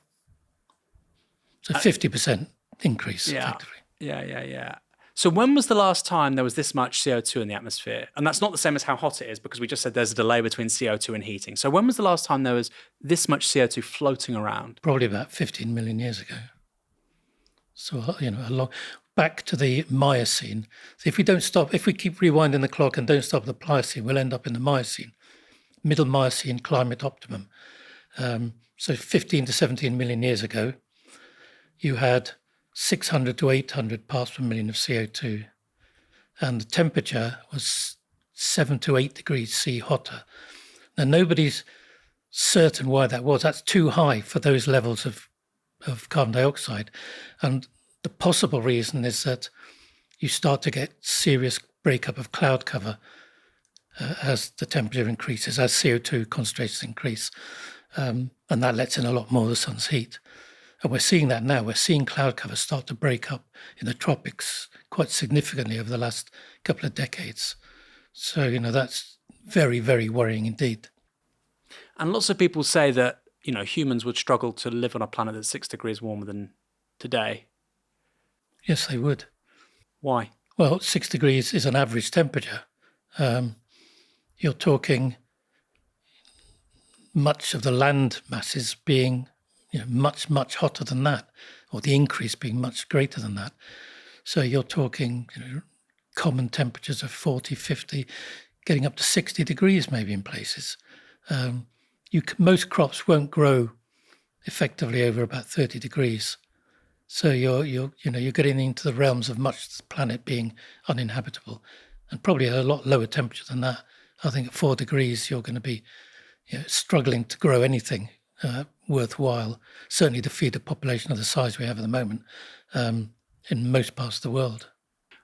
So 50% increase, effectively. Yeah. So when was the last time there was this much CO2 in the atmosphere? And that's not the same as how hot it is, because we just said there's a delay between CO2 and heating. So when was the last time there was this much CO2 floating around? Probably about 15 million years ago. So, back to the Miocene. So if we keep rewinding the clock and don't stop the Pliocene, we'll end up in the Miocene, middle Miocene climate optimum. So 15 to 17 million years ago, you had 600 to 800 parts per million of CO2, and the temperature was 7 to 8 degrees C hotter. Now, nobody's certain why that was. That's too high for those levels of carbon dioxide. And the possible reason is that you start to get serious breakup of cloud cover as the temperature increases, as CO2 concentrations increase. And that lets in a lot more of the sun's heat. And we're seeing that now. We're seeing cloud cover start to break up in the tropics quite significantly over the last couple of decades. So, that's very, very worrying indeed. And lots of people say that, humans would struggle to live on a planet that's 6 degrees warmer than today. Yes, they would. Why? Well, 6 degrees is an average temperature. You're talking much of the land masses being much, much hotter than that, or the increase being much greater than that. So you're talking common temperatures of 40, 50, getting up to 60 degrees maybe in places. Most crops won't grow effectively over about 30 degrees. So you're getting into the realms of much of the planet being uninhabitable, and probably at a lot lower temperature than that. I think at 4 degrees you're going to be struggling to grow anything worthwhile, certainly to feed a population of the size we have at the moment in most parts of the world.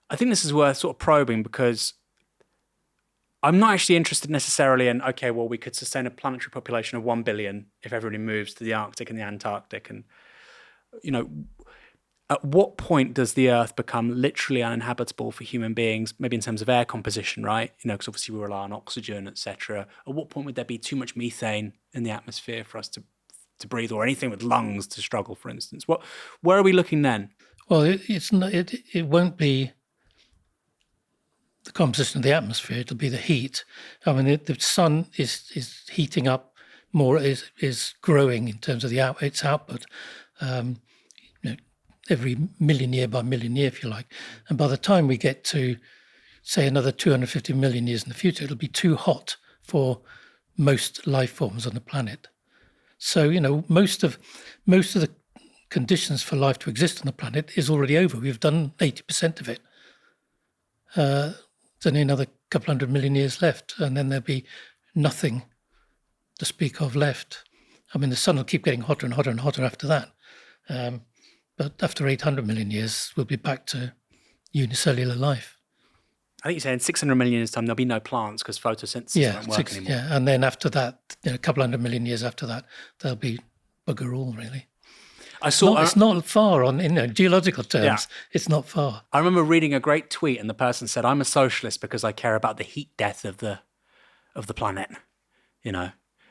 I think this is worth sort of probing, because I'm not actually interested necessarily in, okay, well, we could sustain a planetary population of 1 billion if everybody moves to the Arctic and the Antarctic. And, at what point does the Earth become literally uninhabitable for human beings, maybe in terms of air composition, right? Because obviously we rely on oxygen, etc. At what point would there be too much methane in the atmosphere for us to breathe, or anything with lungs to struggle, for instance? Where are we looking then? Well, it won't be the composition of the atmosphere, it'll be the heat. I mean, the sun is heating up more, is growing in terms of its output. Every million year by million year, if you like. And by the time we get to, say, another 250 million years in the future, it'll be too hot for most life forms on the planet. So, most of the conditions for life to exist on the planet is already over. We've done 80% of it. There's only another couple hundred million years left, and then there'll be nothing to speak of left. I mean, the sun will keep getting hotter and hotter and hotter after that. But after 800 million years, we'll be back to unicellular life. I think you're saying 600 million years' time, there'll be no plants because photosynthesis won't work anymore. Yeah, and then after that, a couple hundred million years after that, there'll be bugger all, really. It's not far on, in geological terms, yeah. It's not far. I remember reading a great tweet, and the person said, "I'm a socialist because I care about the heat death of the planet.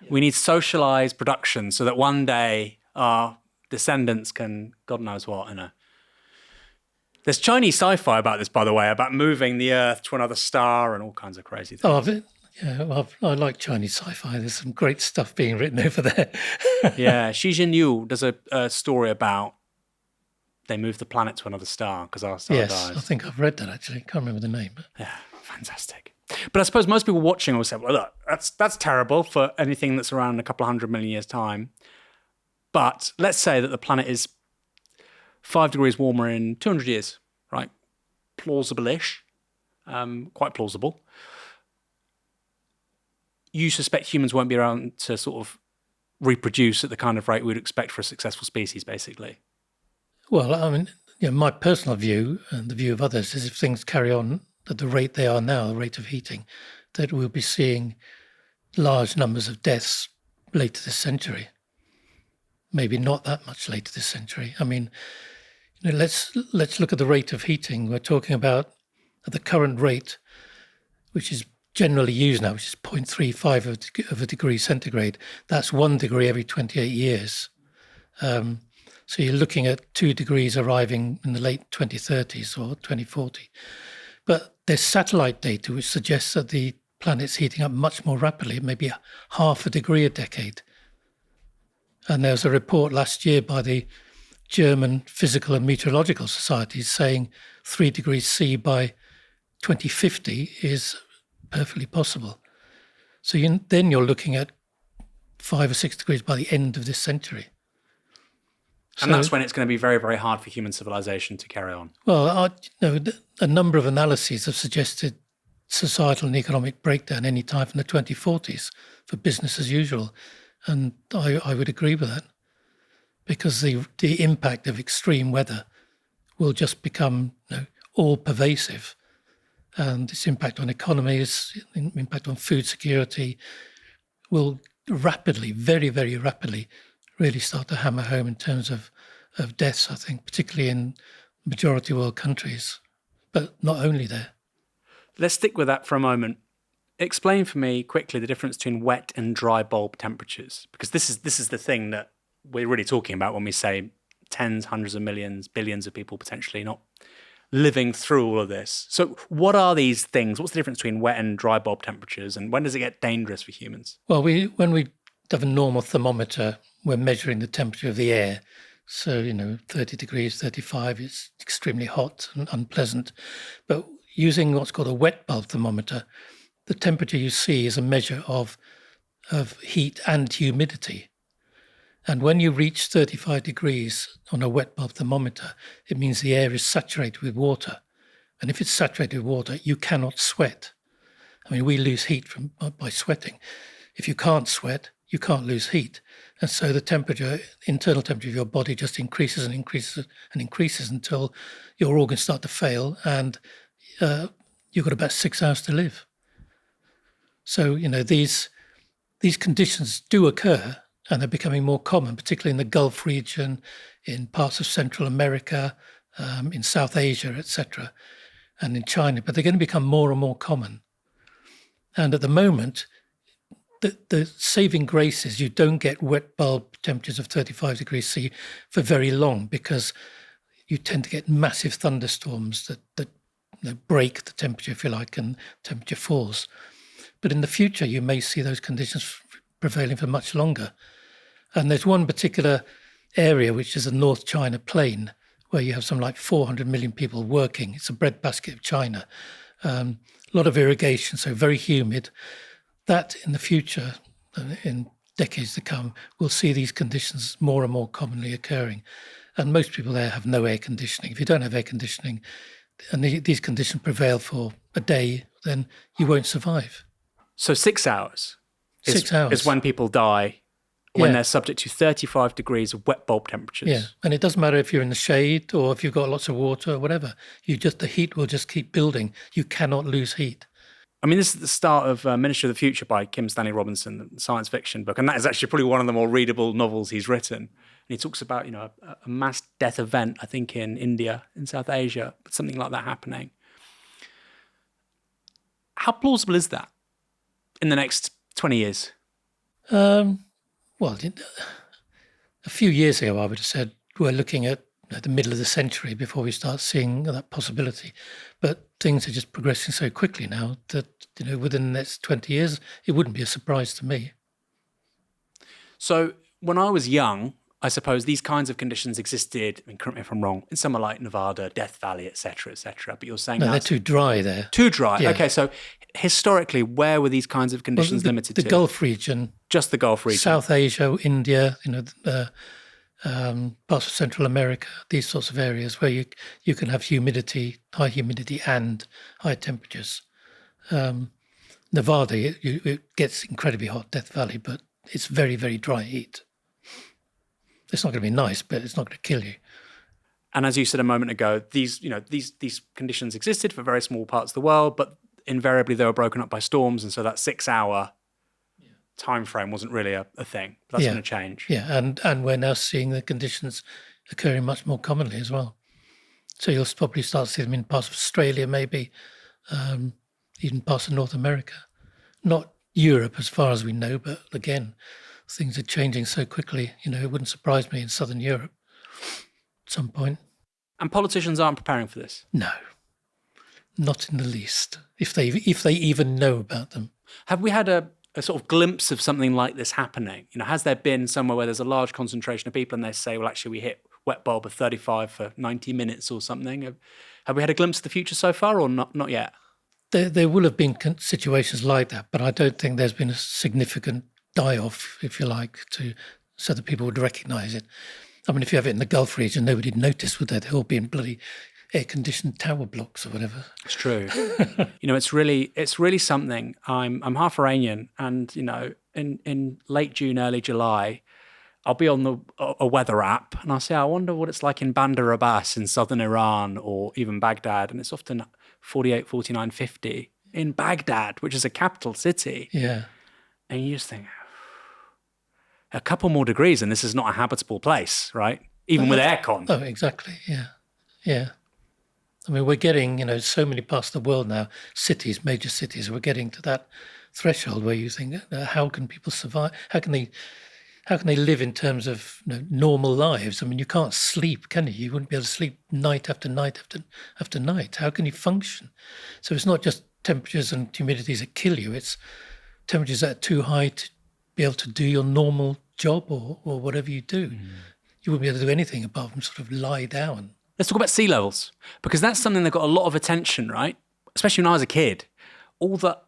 We need socialized production so that one day our descendants can, God knows what, There's Chinese sci-fi about this, by the way, about moving the Earth to another star and all kinds of crazy things. I like Chinese sci-fi. There's some great stuff being written over there. Yeah, Xi Jinyu does a story about they move the planet to another star because our star dies. Yes, I think I've read that, actually. Can't remember the name. Yeah, fantastic. But I suppose most people watching will say, well, look, that's terrible for anything that's around a couple of 100 million years' time. But let's say that the planet is 5 degrees warmer in 200 years, right? Plausible-ish, quite plausible. You suspect humans won't be around to sort of reproduce at the kind of rate we'd expect for a successful species, basically. Well, I mean, my personal view and the view of others is if things carry on at the rate they are now, the rate of heating, that we'll be seeing large numbers of deaths later this century. Maybe not that much later this century. I mean, let's look at the rate of heating. We're talking about at the current rate, which is generally used now, which is 0.35 of a degree centigrade. That's 1 degree every 28 years. So you're looking at 2 degrees arriving in the late 2030s or 2040. But there's satellite data which suggests that the planet's heating up much more rapidly, maybe half a degree a decade. And there was a report last year by the German Physical and Meteorological Societies saying 3 degrees C by 2050 is perfectly possible. So then you're looking at 5 or 6 degrees by the end of this century. And that's when it's going to be very, very hard for human civilization to carry on. Well, a number of analyses have suggested societal and economic breakdown any time from the 2040s for business as usual. And I would agree with that, because the impact of extreme weather will just become all pervasive. And its impact on economies, impact on food security will rapidly, very, very rapidly, really start to hammer home in terms of deaths, I think, particularly in majority world countries, but not only there. Let's stick with that for a moment. Explain for me quickly the difference between wet and dry bulb temperatures, because this is the thing that we're really talking about when we say tens, hundreds of millions, billions of people potentially not living through all of this. So what are these things? What's the difference between wet and dry bulb temperatures, and when does it get dangerous for humans? Well, when we have a normal thermometer, we're measuring the temperature of the air. So, 30 degrees, 35 is extremely hot and unpleasant. But using what's called a wet bulb thermometer, the temperature you see is a measure of heat and humidity. And when you reach 35 degrees on a wet bulb thermometer, it means the air is saturated with water. And if it's saturated with water, you cannot sweat. I mean, we lose heat by sweating. If you can't sweat, you can't lose heat. And so the internal temperature of your body just increases and increases and increases until your organs start to fail, and you've got about 6 hours to live. So, these conditions do occur, and they're becoming more common, particularly in the Gulf region, in parts of Central America, in South Asia, etc., and in China. But they're going to become more and more common. And at the moment, the saving grace is you don't get wet bulb temperatures of 35 degrees C for very long, because you tend to get massive thunderstorms that break the temperature, if you like, and temperature falls. But in the future, you may see those conditions prevailing for much longer. And there's one particular area, which is the North China Plain, where you have something like 400 million people working. It's a breadbasket of China. A lot of irrigation, so very humid. That in the future, in decades to come, we'll see these conditions more and more commonly occurring. And most people there have no air conditioning. If you don't have air conditioning and these conditions prevail for a day, then you won't survive. So 6 hours is, 6 hours is when people die, when they're subject to 35 degrees of wet bulb temperatures. Yeah, and it doesn't matter if you're in the shade or if you've got lots of water or whatever. The heat will just keep building. You cannot lose heat. I mean, this is the start of Ministry of the Future by Kim Stanley Robinson, the science fiction book. And that is actually probably one of the more readable novels he's written. And he talks about, a mass death event, I think in India, in South Asia, something like that happening. How plausible is that in the next 20 years? Well, a few years ago, I would have said we're looking at the middle of the century before we start seeing that possibility. But things are just progressing so quickly now that, within the next 20 years, it wouldn't be a surprise to me. So when I was young, I suppose these kinds of conditions existed, correct me if I'm wrong, in somewhere like Nevada, Death Valley, et cetera, et cetera. But you're saying they're too dry there. Too dry. Yeah. Okay, so historically, where were these kinds of conditions limited to? The Gulf region. Just the Gulf region. South Asia, India, parts of Central America, these sorts of areas where you can have high humidity and high temperatures. Nevada, it gets incredibly hot, Death Valley, but it's very, very dry heat. It's not going to be nice, but it's not going to kill you. And as you said a moment ago, these conditions existed for very small parts of the world, but invariably they were broken up by storms, and so that 6 hour time frame wasn't really a thing. That's going to change. Yeah, and we're now seeing the conditions occurring much more commonly as well. So you'll probably start to see them in parts of Australia, maybe, even parts of North America. Not Europe as far as we know, but again, things are changing so quickly. It wouldn't surprise me in Southern Europe. at some point. And politicians aren't preparing for this. No, not in the least, if they even know about them. Have we had a sort of glimpse of something like this happening? Has there been somewhere where there's a large concentration of people and they say, well, actually, we hit wet bulb of 35 for 90 minutes or something? Have we had a glimpse of the future so far or not yet? There will have been situations like that, but I don't think there's been a significant die-off, if you like, so that people would recognise it. I mean, if you have it in the Gulf region, nobody'd notice, would they? They'll all be in bloody air-conditioned tower blocks or whatever. It's true. It's really something. I'm half Iranian, and in late June, early July, I'll be on a weather app, and I'll say, I wonder what it's like in Bandar Abbas in southern Iran or even Baghdad, and it's often 48, 49, 50 in Baghdad, which is a capital city. Yeah. And you just think, a couple more degrees and this is not a habitable place, right? Even with aircon. Oh, exactly. Yeah. Yeah. I mean, we're getting, so many parts of the world now, cities, major cities, we're getting to that threshold where you think, how can people survive? How can they live in terms of normal lives? I mean, you can't sleep, can you? You wouldn't be able to sleep night after night after night. How can you function? So it's not just temperatures and humidities that kill you. It's temperatures that are too high to be able to do your normal job or whatever you do. You wouldn't be able to do anything apart from sort of lie down. Let's talk about sea levels, because that's something that got a lot of attention, right? Especially when I was a kid. All that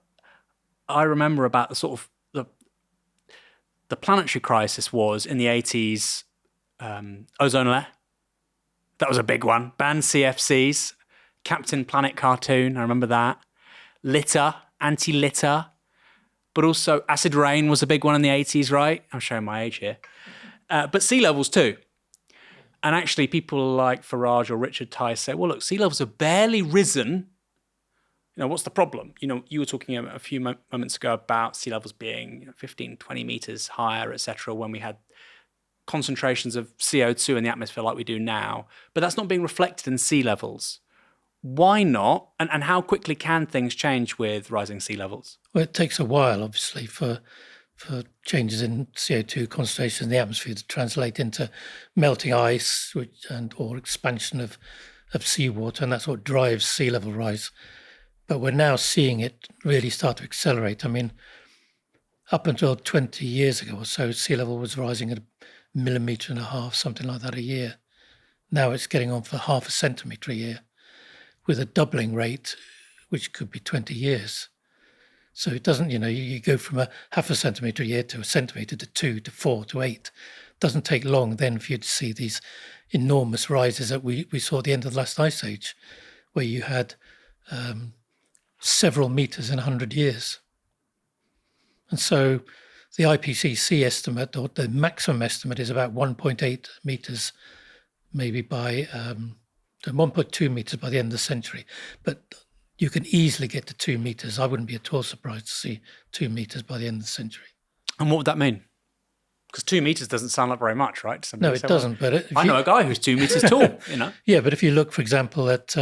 I remember about the sort of the planetary crisis was in the 80s, ozone layer. That was a big one. Banned CFCs, Captain Planet cartoon, I remember that. Litter, anti-litter, but also acid rain was a big one in the 80s, right? I'm showing my age here. But sea levels too. And actually people like Farage or Richard Tice say, well, look, sea levels have barely risen. What's the problem? You were talking a few moments ago about sea levels being 15, 20 meters higher, etc., when we had concentrations of CO2 in the atmosphere like we do now. But that's not being reflected in sea levels. Why not? And how quickly can things change with rising sea levels? Well, it takes a while, obviously, for changes in CO2 concentration in the atmosphere to translate into melting ice or expansion of seawater, and that's what drives sea level rise. But we're now seeing it really start to accelerate. I mean, up until 20 years ago or so, sea level was rising at 1.5 millimeters, something like that a year. Now it's getting on for 0.5 centimetre a year, with a doubling rate, which could be 20 years. So it doesn't, you go from 0.5 centimetre a year to 1 centimetre to 2 to 4 to 8. It doesn't take long then for you to see these enormous rises that we saw at the end of the last ice age, where you had several meters in 100 years. And so the IPCC estimate, or the maximum estimate, is about 1.8 meters, maybe by 1.2 meters by the end of the century. But you can easily get to 2 meters. I wouldn't be at all surprised to see 2 meters by the end of the century. And what would that mean? Because 2 meters doesn't sound like very much, right? No, it doesn't. But I know a guy who's 2 meters tall, Yeah, but if you look, for example, at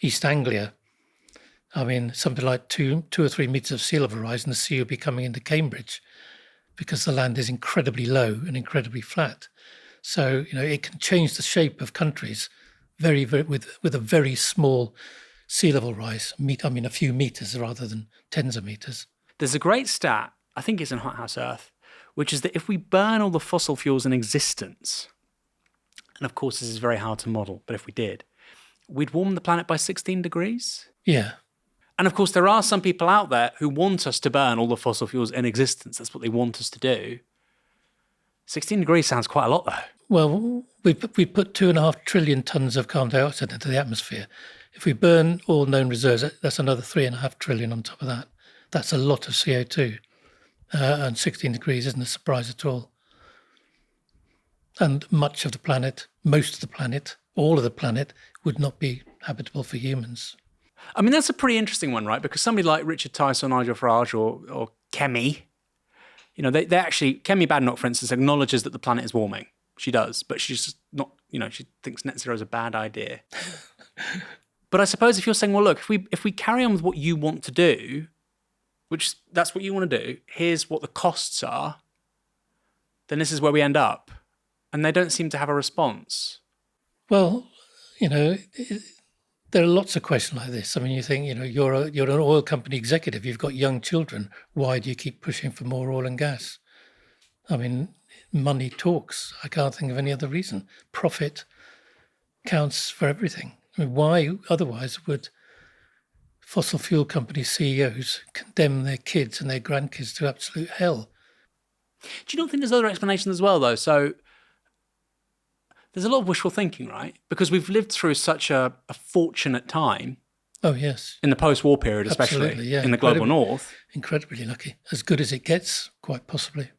East Anglia, I mean, something like 2 or 3 meters of sea level rise, and the sea will be coming into Cambridge because the land is incredibly low and incredibly flat. So, it can change the shape of countries very, very with a very small sea level rise. I mean, a few meters rather than tens of meters. There's a great stat, I think it's in Hothouse Earth, which is that if we burn all the fossil fuels in existence, and of course this is very hard to model, but if we did, we'd warm the planet by 16 degrees. Yeah. And of course, there are some people out there who want us to burn all the fossil fuels in existence. That's what they want us to do. 16 degrees sounds quite a lot, though. Well, we put 2.5 trillion tons of carbon dioxide into the atmosphere. If we burn all known reserves, that's another 3.5 trillion on top of that. That's a lot of CO2. And 16 degrees isn't a surprise at all. And much of the planet, most of the planet, all of the planet would not be habitable for humans. I mean, that's a pretty interesting one, right? Because somebody like Richard Tice or Nigel Farage or Kemi, they actually, Kemi Badenoch, for instance, acknowledges that the planet is warming. She does, but she's just not, she thinks net zero is a bad idea. But I suppose if you're saying, well, look, if we carry on with what you want to do, which that's what you want to do, here's what the costs are, then this is where we end up. and they don't seem to have a response. Well, there are lots of questions like this. I mean, you think, you're an oil company executive, you've got young children. Why do you keep pushing for more oil and gas? I mean, money talks. I can't think of any other reason. Profit counts for everything. I mean, why otherwise would fossil fuel company CEOs condemn their kids and their grandkids to absolute hell? Do you not think there's other explanations as well, though? So there's a lot of wishful thinking, right? Because we've lived through such a fortunate time. Oh, yes. In the post-war period, especially, in the global north. Incredibly lucky. As good as it gets, quite possibly.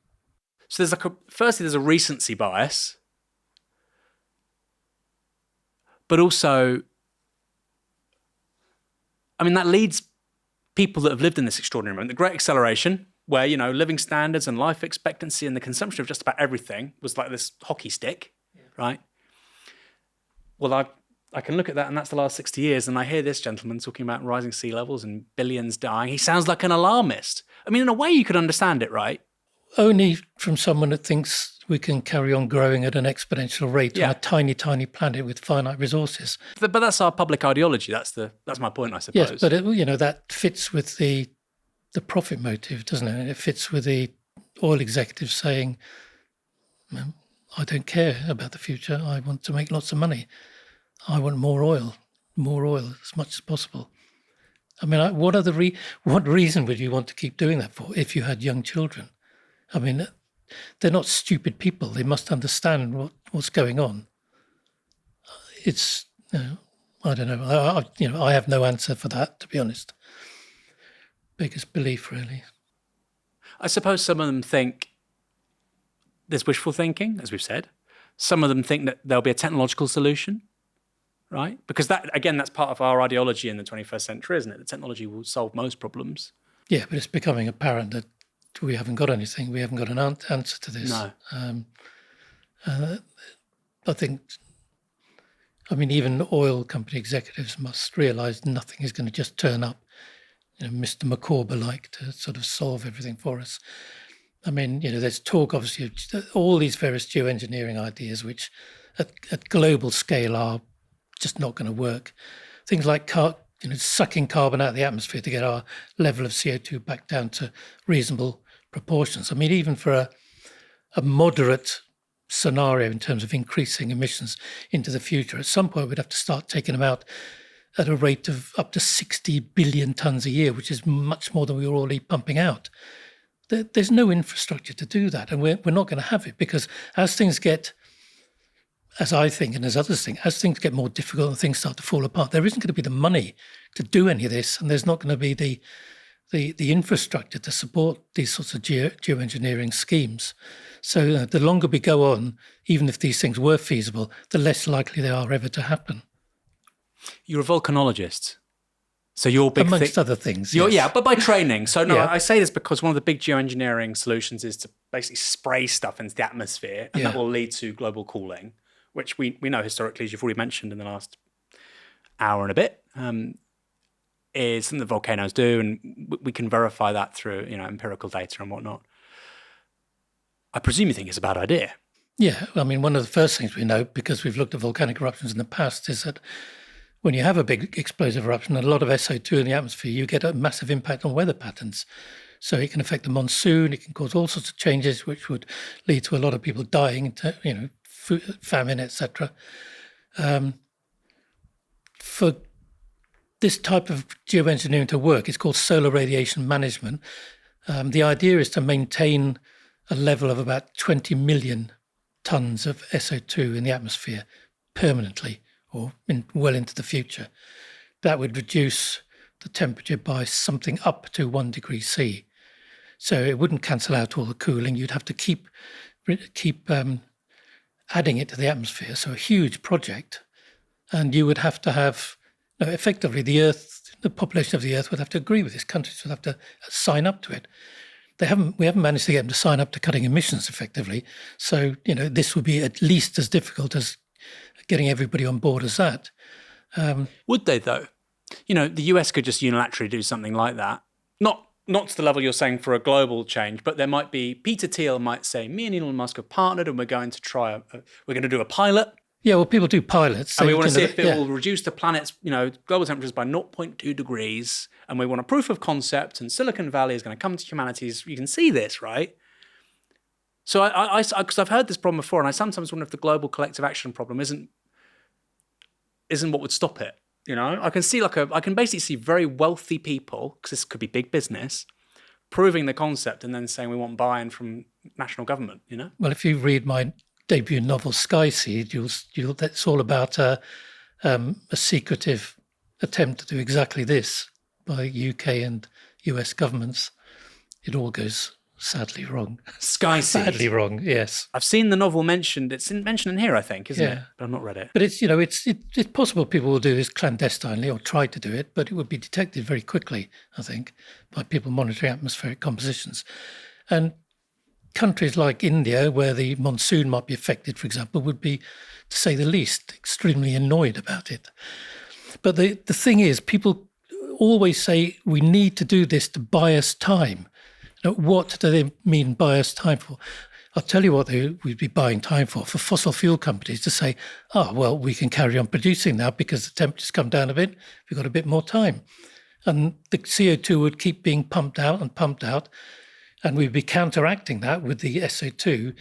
So firstly, there's a recency bias. But also, I mean, that leads people that have lived in this extraordinary moment, the Great Acceleration, where, living standards and life expectancy and the consumption of just about everything was like this hockey stick, right? Well, I can look at that, and that's the last 60 years, and I hear this gentleman talking about rising sea levels and billions dying. He sounds like an alarmist. I mean, in a way, you could understand it, right? Only from someone that thinks we can carry on growing at an exponential rate on a tiny, tiny planet with finite resources. But that's our public ideology. That's my point, I suppose. Yes, but that fits with the profit motive, doesn't it? It fits with the oil executives saying, I don't care about the future. I want to make lots of money. I want more oil as much as possible. I mean, what reason would you want to keep doing that for if you had young children? I mean, they're not stupid people. They must understand what's going on. It's, I don't know. I have no answer for that, to be honest. Biggest belief, really. I suppose some of them think there's wishful thinking, as we've said. Some of them think that there'll be a technological solution, right? Because that's part of our ideology in the 21st century, isn't it? The technology will solve most problems. Yeah, but it's becoming apparent that we haven't got anything. We haven't got an answer to this. No. I think, even oil company executives must realise nothing is going to just turn up, Mr. McCorber-like, to sort of solve everything for us. I mean, there's talk, obviously, of all these various geoengineering ideas, which at global scale are just not going to work. Things like sucking carbon out of the atmosphere to get our level of CO2 back down to reasonable proportions. I mean, even for a moderate scenario in terms of increasing emissions into the future, at some point we'd have to start taking them out at a rate of up to 60 billion tonnes a year, which is much more than we were already pumping out. There's no infrastructure to do that, and we're not going to have it, because as things get, as I think and as others think, as things get more difficult and things start to fall apart, there isn't going to be the money to do any of this, and there's not going to be the infrastructure to support these sorts of geoengineering schemes. So the longer we go on, even if these things were feasible, the less likely they are ever to happen. You're a volcanologist. So your big amongst other things. Yes. Yeah, but by training. So no, I say this because one of the big geoengineering solutions is to basically spray stuff into the atmosphere, and that will lead to global cooling, which we know historically, as you've already mentioned in the last hour and a bit, is something that volcanoes do, and we can verify that through empirical data and whatnot. I presume you think it's a bad idea. Yeah, I mean, one of the first things we know, because we've looked at volcanic eruptions in the past, is that when you have a big explosive eruption and a lot of SO2 in the atmosphere, you get a massive impact on weather patterns. So it can affect the monsoon, it can cause all sorts of changes, which would lead to a lot of people dying, famine, etc. For this type of geoengineering to work, it's called solar radiation management. The idea is to maintain a level of about 20 million tonnes of SO2 in the atmosphere permanently, or well into the future. That would reduce the temperature by something up to 1 degree C. So it wouldn't cancel out all the cooling. You'd have to keep adding it to the atmosphere. So a huge project. And you would have to have, effectively the population of the Earth would have to agree with this. Countries would have to sign up to it. We haven't managed to get them to sign up to cutting emissions effectively. So, this would be at least as difficult as getting everybody on board as that. Would they, though? The US could just unilaterally do something like that. Not not to the level you're saying for a global change, but there might be, Peter Thiel might say, me and Elon Musk have partnered and we're going to we're going to do a pilot. Yeah, well, people do pilots. And we want to see if it will reduce the planet's, global temperatures by 0.2 degrees. And we want a proof of concept, and Silicon Valley is going to come to humanities. You can see this, right? So because I've heard this problem before, and I sometimes wonder if the global collective action problem isn't what would stop it. I can see I can basically see very wealthy people, because this could be big business, proving the concept and then saying we want buy-in from national government. Well, if you read my debut novel Sky Seed, that's all about a secretive attempt to do exactly this by UK and US governments. It all goes sadly wrong. Sky Seed. Sadly wrong, yes. I've seen the novel mentioned. It's mentioned in here, I think, isn't it? But I've not read it. But it's possible people will do this clandestinely or try to do it, but it would be detected very quickly, I think, by people monitoring atmospheric compositions. And countries like India, where the monsoon might be affected, for example, would be, to say the least, extremely annoyed about it. But the thing is, people always say we need to do this to buy us time. What do they mean buy us time for? I'll tell you what we'd be buying time for fossil fuel companies to say, well, we can carry on producing now because the temperature's come down a bit, we've got a bit more time. And the CO2 would keep being pumped out, and we'd be counteracting that with the SO2.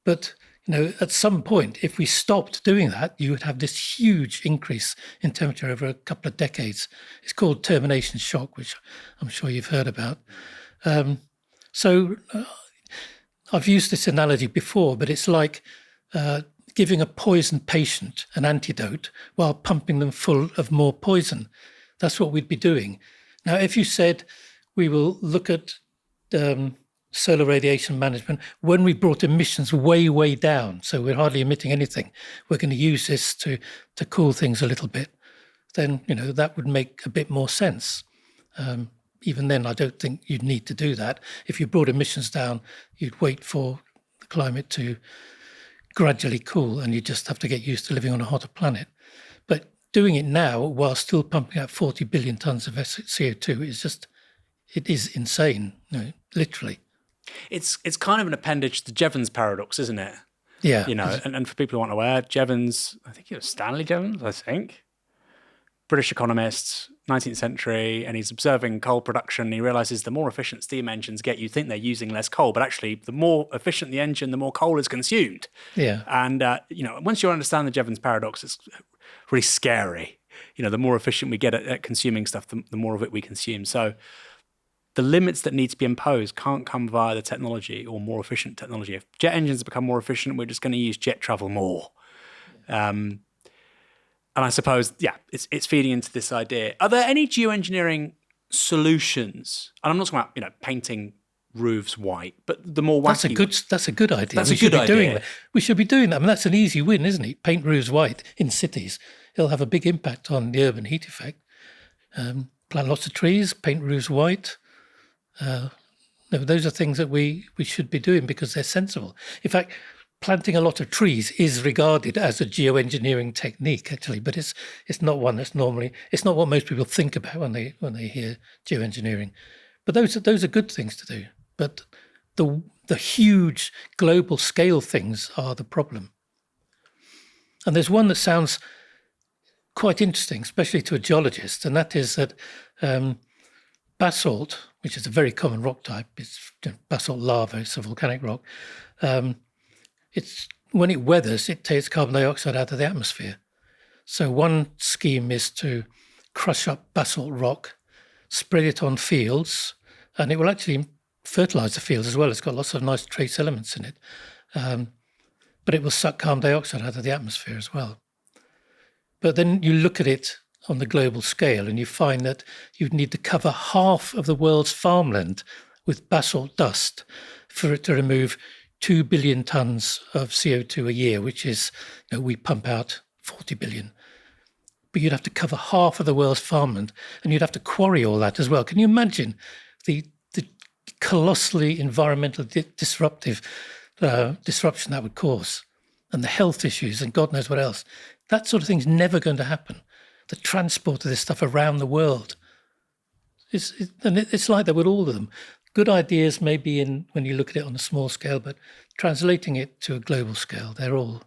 But at some point, if we stopped doing that, you would have this huge increase in temperature over a couple of decades. It's called termination shock, which I'm sure you've heard about. So I've used this analogy before, but it's like giving a poisoned patient an antidote while pumping them full of more poison. That's what we'd be doing. Now, if you said we will look at solar radiation management when we brought emissions way, way down, so we're hardly emitting anything, we're going to use this to cool things a little bit, then, that would make a bit more sense. Even then, I don't think you'd need to do that. If you brought emissions down, you'd wait for the climate to gradually cool, and you just have to get used to living on a hotter planet. But doing it now while still pumping out 40 billion tons of CO2 it is insane, literally. It's kind of an appendage to Jevons paradox, isn't it? Yeah. And for people who aren't aware, Jevons, I think it was Stanley Jevons, British economist, 19th century, and he's observing coal production. He realizes the more efficient steam engines get, you think they're using less coal, but actually the more efficient the engine, the more coal is consumed. Yeah. And, once you understand the Jevons paradox, it's really scary. The more efficient we get at consuming stuff, the more of it we consume. So the limits that need to be imposed can't come via the technology or more efficient technology. If jet engines become more efficient, we're just going to use jet travel more. And I suppose, it's feeding into this idea. Are there any geoengineering solutions? And I'm not talking about, painting roofs white, but the more wacky... That's a good idea. That's a good idea. We should be doing that. I mean, that's an easy win, isn't it? Paint roofs white in cities. It'll have a big impact on the urban heat effect. Plant lots of trees, paint roofs white. Those are things that we should be doing because they're sensible. In fact, planting a lot of trees is regarded as a geoengineering technique, actually, but it's not one that's normally, it's not what most people think about when they hear geoengineering. But those are good things to do. But the huge global scale things are the problem. And there's one that sounds quite interesting, especially to a geologist, and that is that basalt, which is a very common rock type, it's basalt lava, it's a volcanic rock. It's when it weathers, it takes carbon dioxide out of the atmosphere. So one scheme is to crush up basalt rock, spread it on fields, and it will actually fertilize the fields as well. It's got lots of nice trace elements in it. But it will suck carbon dioxide out of the atmosphere as well. But then you look at it on the global scale and you find that you'd need to cover half of the world's farmland with basalt dust for it to remove 2 billion tons of CO2 a year, which is, we pump out 40 billion. But you'd have to cover half of the world's farmland and you'd have to quarry all that as well. Can you imagine the colossally environmental disruption that would cause, and the health issues and God knows what else? That sort of thing's never going to happen. The transport of this stuff around the world It's like that with all of them. Good ideas may be in when you look at it on a small scale, but translating it to a global scale, they're all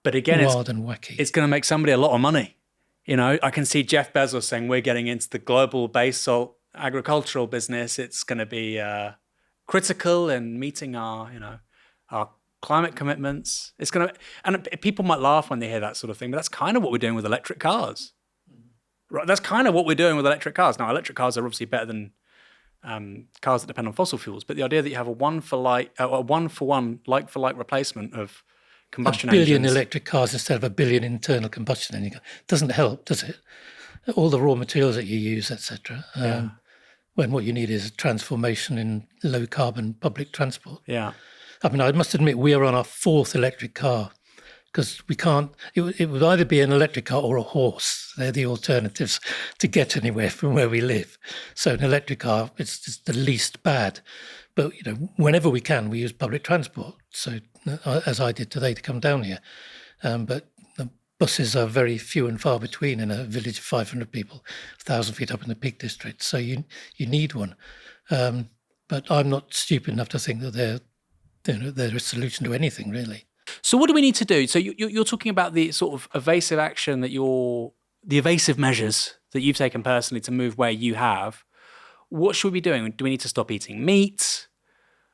But again, wild and wacky. It's going to make somebody a lot of money. I can see Jeff Bezos saying we're getting into the global basalt agricultural business. It's going to be critical in meeting our climate commitments. It's going to, and people might laugh when they hear that sort of thing, but that's kind of what we're doing with electric cars. Right? That's kind of what we're doing with electric cars. Now, electric cars are obviously better than cars that depend on fossil fuels, but the idea that you have a one-for-one, like-for-like replacement of combustion engines. 1 billion electric cars instead of 1 billion internal combustion engines doesn't help, does it? All the raw materials that you use, etc. When what you need is a transformation in low-carbon public transport. Yeah. I mean, I must admit, we are on our 4th electric car because we can't. It would either be an electric car or a horse. They're the alternatives to get anywhere from where we live. So an electric car is the least bad. But whenever we can, we use public transport. So as I did today to come down here, but the buses are very few and far between in a village of 500 people, 1,000 feet up in the Peak District. So you need one. But I'm not stupid enough to think that they're a solution to anything really. So what do we need to do? So you're talking about the sort of evasive action the evasive measures that you've taken personally to move where you have. What should we be doing? Do we need to stop eating meat?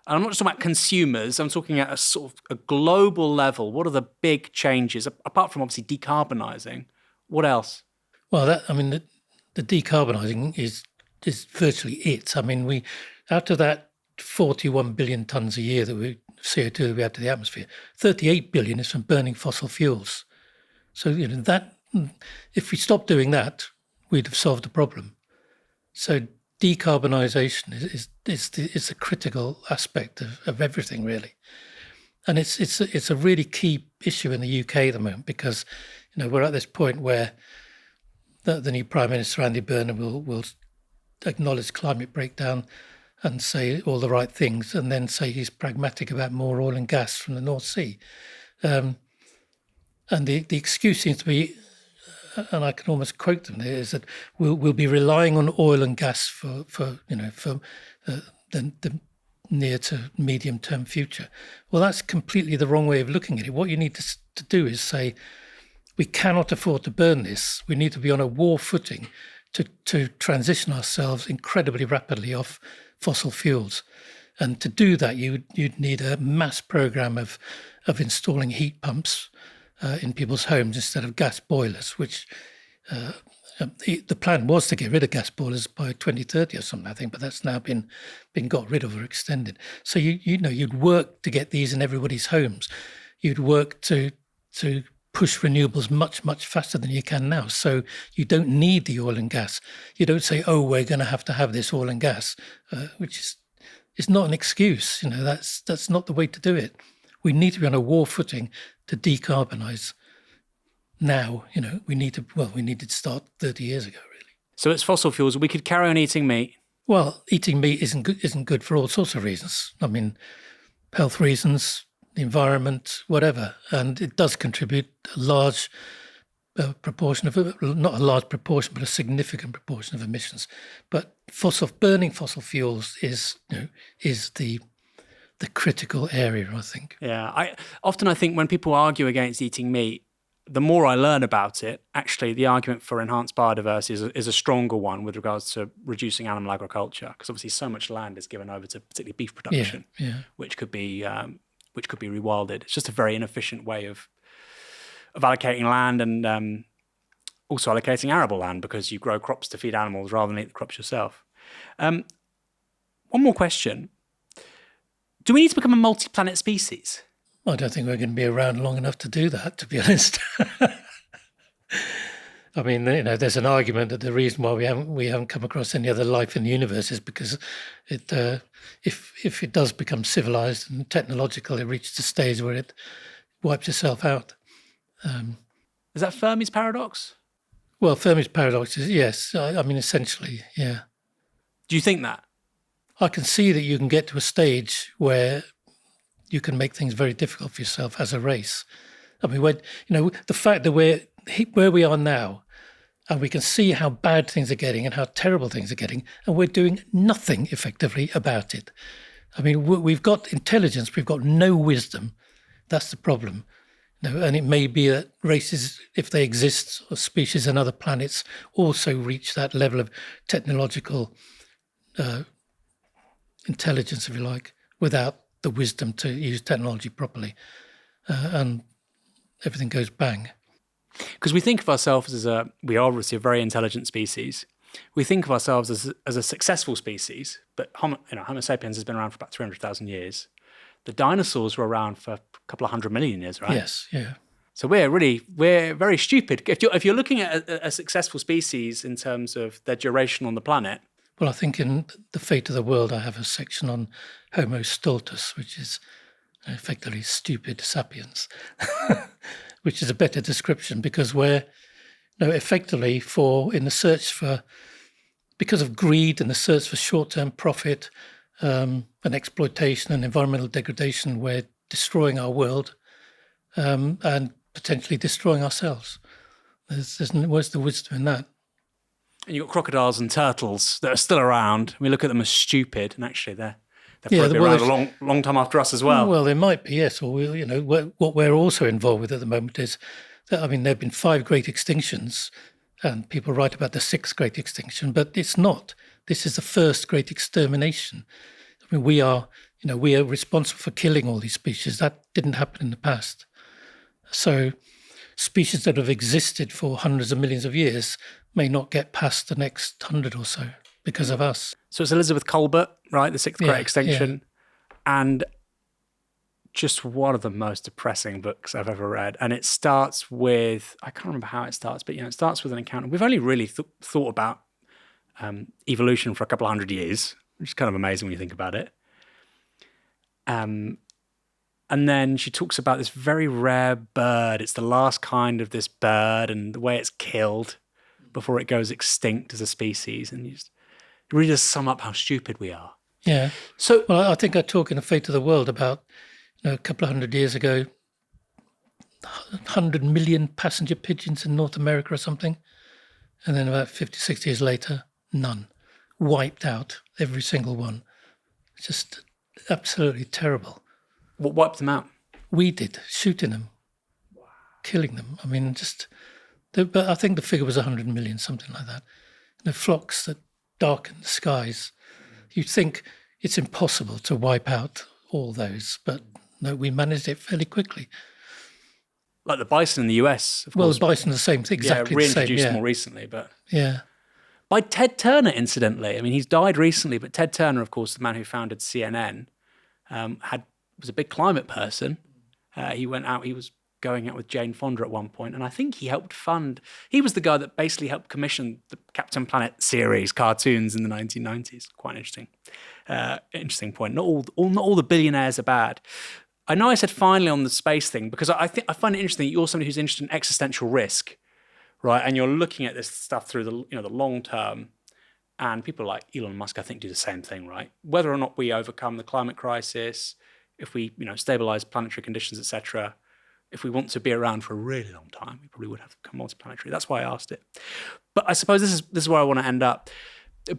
And I'm not just talking about consumers. I'm talking at a sort of a global level. What are the big changes, apart from obviously decarbonising? What else? Well, the decarbonising is virtually it. I mean, out of that 41 billion tonnes a year CO2 that we add to the atmosphere, 38 billion is from burning fossil fuels. So that if we stopped doing that, we'd have solved the problem. So decarbonisation is a critical aspect of everything really, and it's a really key issue in the UK at the moment because we're at this point where the new Prime Minister Andy Burnham will acknowledge climate breakdown and say all the right things, and then say he's pragmatic about more oil and gas from the North Sea, and the excuse seems to be, and I can almost quote them there, is that we'll be relying on oil and gas for the near to medium term future. Well, that's completely the wrong way of looking at it. What you need to do is say we cannot afford to burn this. We need to be on a war footing to transition ourselves incredibly rapidly off fossil fuels. And to do that, you'd need a mass program of installing heat pumps in people's homes instead of gas boilers, which the plan was to get rid of gas boilers by 2030 or something, I think, but that's now been got rid of or extended. So you'd work to get these in everybody's homes. You'd work to push renewables much, much faster than you can now. So you don't need the oil and gas. You don't say, oh, we're going to have this oil and gas, which is not an excuse. That's not the way to do it. We need to be on a war footing to decarbonise now. We need to start 30 years ago, really. So it's fossil fuels. We could carry on eating meat. Well, eating meat isn't good for all sorts of reasons. I mean, health reasons, the environment, whatever. And it does contribute a large proportion of, not a large proportion, but a significant proportion of emissions. But burning fossil fuels is the critical area, I think. Yeah, I think when people argue against eating meat, the more I learn about it, actually the argument for enhanced biodiversity is a stronger one with regards to reducing animal agriculture, because obviously so much land is given over to particularly beef production, which could be rewilded. It's just a very inefficient way of allocating land and also allocating arable land, because you grow crops to feed animals rather than eat the crops yourself. One more question. Do we need to become a multi-planet species? I don't think we're going to be around long enough to do that, to be honest. I mean, there's an argument that the reason why we haven't come across any other life in the universe is because if it does become civilized and technological, it reaches a stage where it wipes itself out. Is that Fermi's paradox? Well, Fermi's paradox is yes. I mean, essentially, yeah. Do you think that? I can see that you can get to a stage where you can make things very difficult for yourself as a race. I mean, the fact that where we are now, and we can see how bad things are getting and how terrible things are getting, and we're doing nothing effectively about it. I mean, we've got intelligence, we've got no wisdom. That's the problem. And it may be that races, if they exist, or species on other planets, also reach that level of technological intelligence, if you like, without the wisdom to use technology properly, and everything goes bang. Because we think of ourselves we are obviously a very intelligent species. We think of ourselves as a successful species, but Homo sapiens has been around for about 300,000 years. The dinosaurs were around for a couple of 100 million years, right? Yes, yeah. So we're very stupid. If you're looking at a successful species in terms of their duration on the planet. Well, I think in The Fate of the World, I have a section on Homo stultus, which is effectively stupid sapiens, which is a better description, because we're effectively in the search for, because of greed and the search for short-term profit and exploitation and environmental degradation, we're destroying our world and potentially destroying ourselves. Where's the wisdom in that? And you've got crocodiles and turtles that are still around. We look at them as stupid, and actually they're probably around a long time after us as well. Well, they might be, yes. Or what we're also involved with at the moment is that, I mean, there have been 5 great extinctions, and people write about the 6th great extinction, but it's not. This is the first great extermination. I mean, we are responsible for killing all these species. That didn't happen in the past. So species that have existed for hundreds of millions of years may not get past the next 100 or so because of us. So it's Elizabeth Colbert, right? The 6th Great Extinction. Yeah. And just one of the most depressing books I've ever read. And it starts with, I can't remember how it starts, but it starts with an account. We've only really thought about evolution for a couple of 100 years, which is kind of amazing when you think about it. And then she talks about this very rare bird. It's the last kind of this bird and the way it's killed before it goes extinct as a species. And it really does sum up how stupid we are. Yeah. So, well, I think I talk in The Fate of the World about a couple of 100 years ago, 100 million passenger pigeons in North America or something. And then about 50, 60 years later, none. Wiped out, every single one. Just absolutely terrible. What wiped them out? We did, shooting them, killing them. I mean, but I think the figure was 100 million, something like that. Flocks that darken the skies. You'd think it's impossible to wipe out all those, but no, we managed it fairly quickly. Like the bison in the US, of course. Well, the bison, the same thing, exactly the same. Reintroduced more recently, but... Yeah. By Ted Turner, incidentally. I mean, he's died recently, but Ted Turner, of course, the man who founded CNN, was a big climate person. He was going out with Jane Fonda at one point, and I think he was the guy that basically helped commission the Captain Planet series cartoons in the 1990s. Quite an interesting point. Not all the billionaires are bad. I know I said finally on the space thing, because I find it interesting that you're somebody who's interested in existential risk, right? And you're looking at this stuff through the long term. And people like Elon Musk, I think, do the same thing, right? Whether or not we overcome the climate crisis, if we stabilize planetary conditions, etc., if we want to be around for a really long time, we probably would have to become multiplanetary. That's why I asked it. But I suppose this is where I want to end up.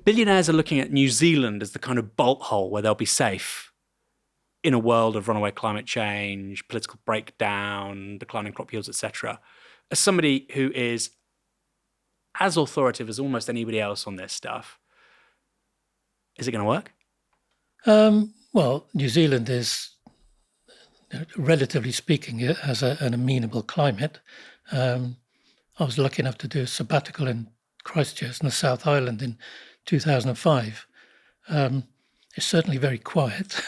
Billionaires are looking at New Zealand as the kind of bolt hole where they'll be safe in a world of runaway climate change, political breakdown, declining crop yields, etc. As somebody who is as authoritative as almost anybody else on this stuff, is it going to work? Well, New Zealand is, relatively speaking, it has an amenable climate. I was lucky enough to do a sabbatical in Christchurch in the South Island in 2005. It's certainly very quiet.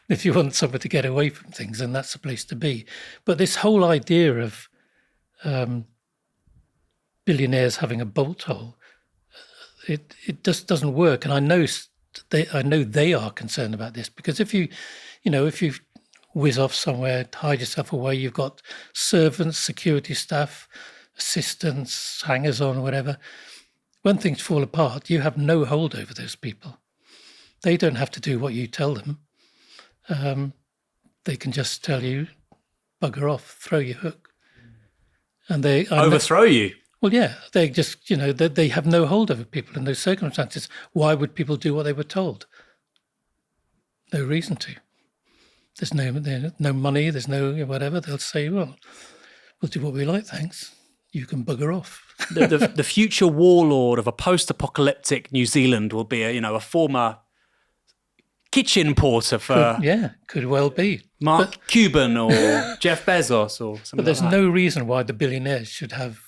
If you want somewhere to get away from things, then that's the place to be. But this whole idea of billionaires having a bolt hole, it just doesn't work. And I know they are concerned about this, because if you whiz off somewhere, hide yourself away, you've got servants, security staff, assistants, hangers-on, whatever. When things fall apart, you have no hold over those people. They don't have to do what you tell them. They can just tell you, bugger off, throw your hook. And they overthrow you. Well, yeah, they just, they have no hold over people in those circumstances. Why would people do what they were told? No reason to. There's no money, there's no whatever. They'll say, well, we'll do what we like, thanks. You can bugger off. The future warlord of a post-apocalyptic New Zealand will be a former kitchen porter for could well be Mark Cuban or Jeff Bezos or something. But there's no reason why the billionaires should have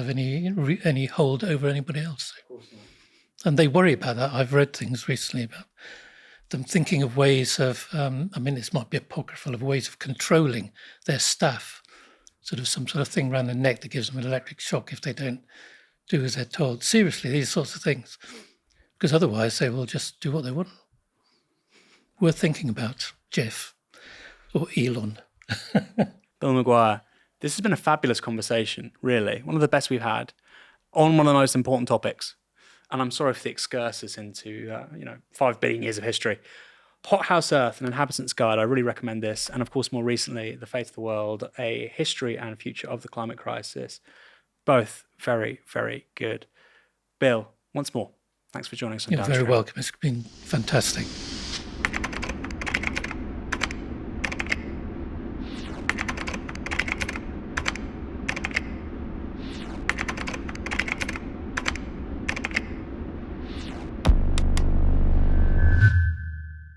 any hold over anybody else. Of course not. And they worry about that. I've read things recently about them thinking of ways of, this might be apocryphal, of ways of controlling their staff, some sort of thing around the neck that gives them an electric shock if they don't do as they're told. Seriously, these sorts of things. Because otherwise they will just do what they want. Worth thinking about, Jeff or Elon. Bill McGuire, this has been a fabulous conversation, really. One of the best we've had on one of the most important topics. And I'm sorry for the excursus into, 5 billion years of history. Hothouse Earth, An Inhabitant's Guide, I really recommend this. And of course, more recently, The Fate of the World, A History and Future of the Climate Crisis. Both very, very good. Bill, once more, thanks for joining us on You're very welcome. It's been fantastic.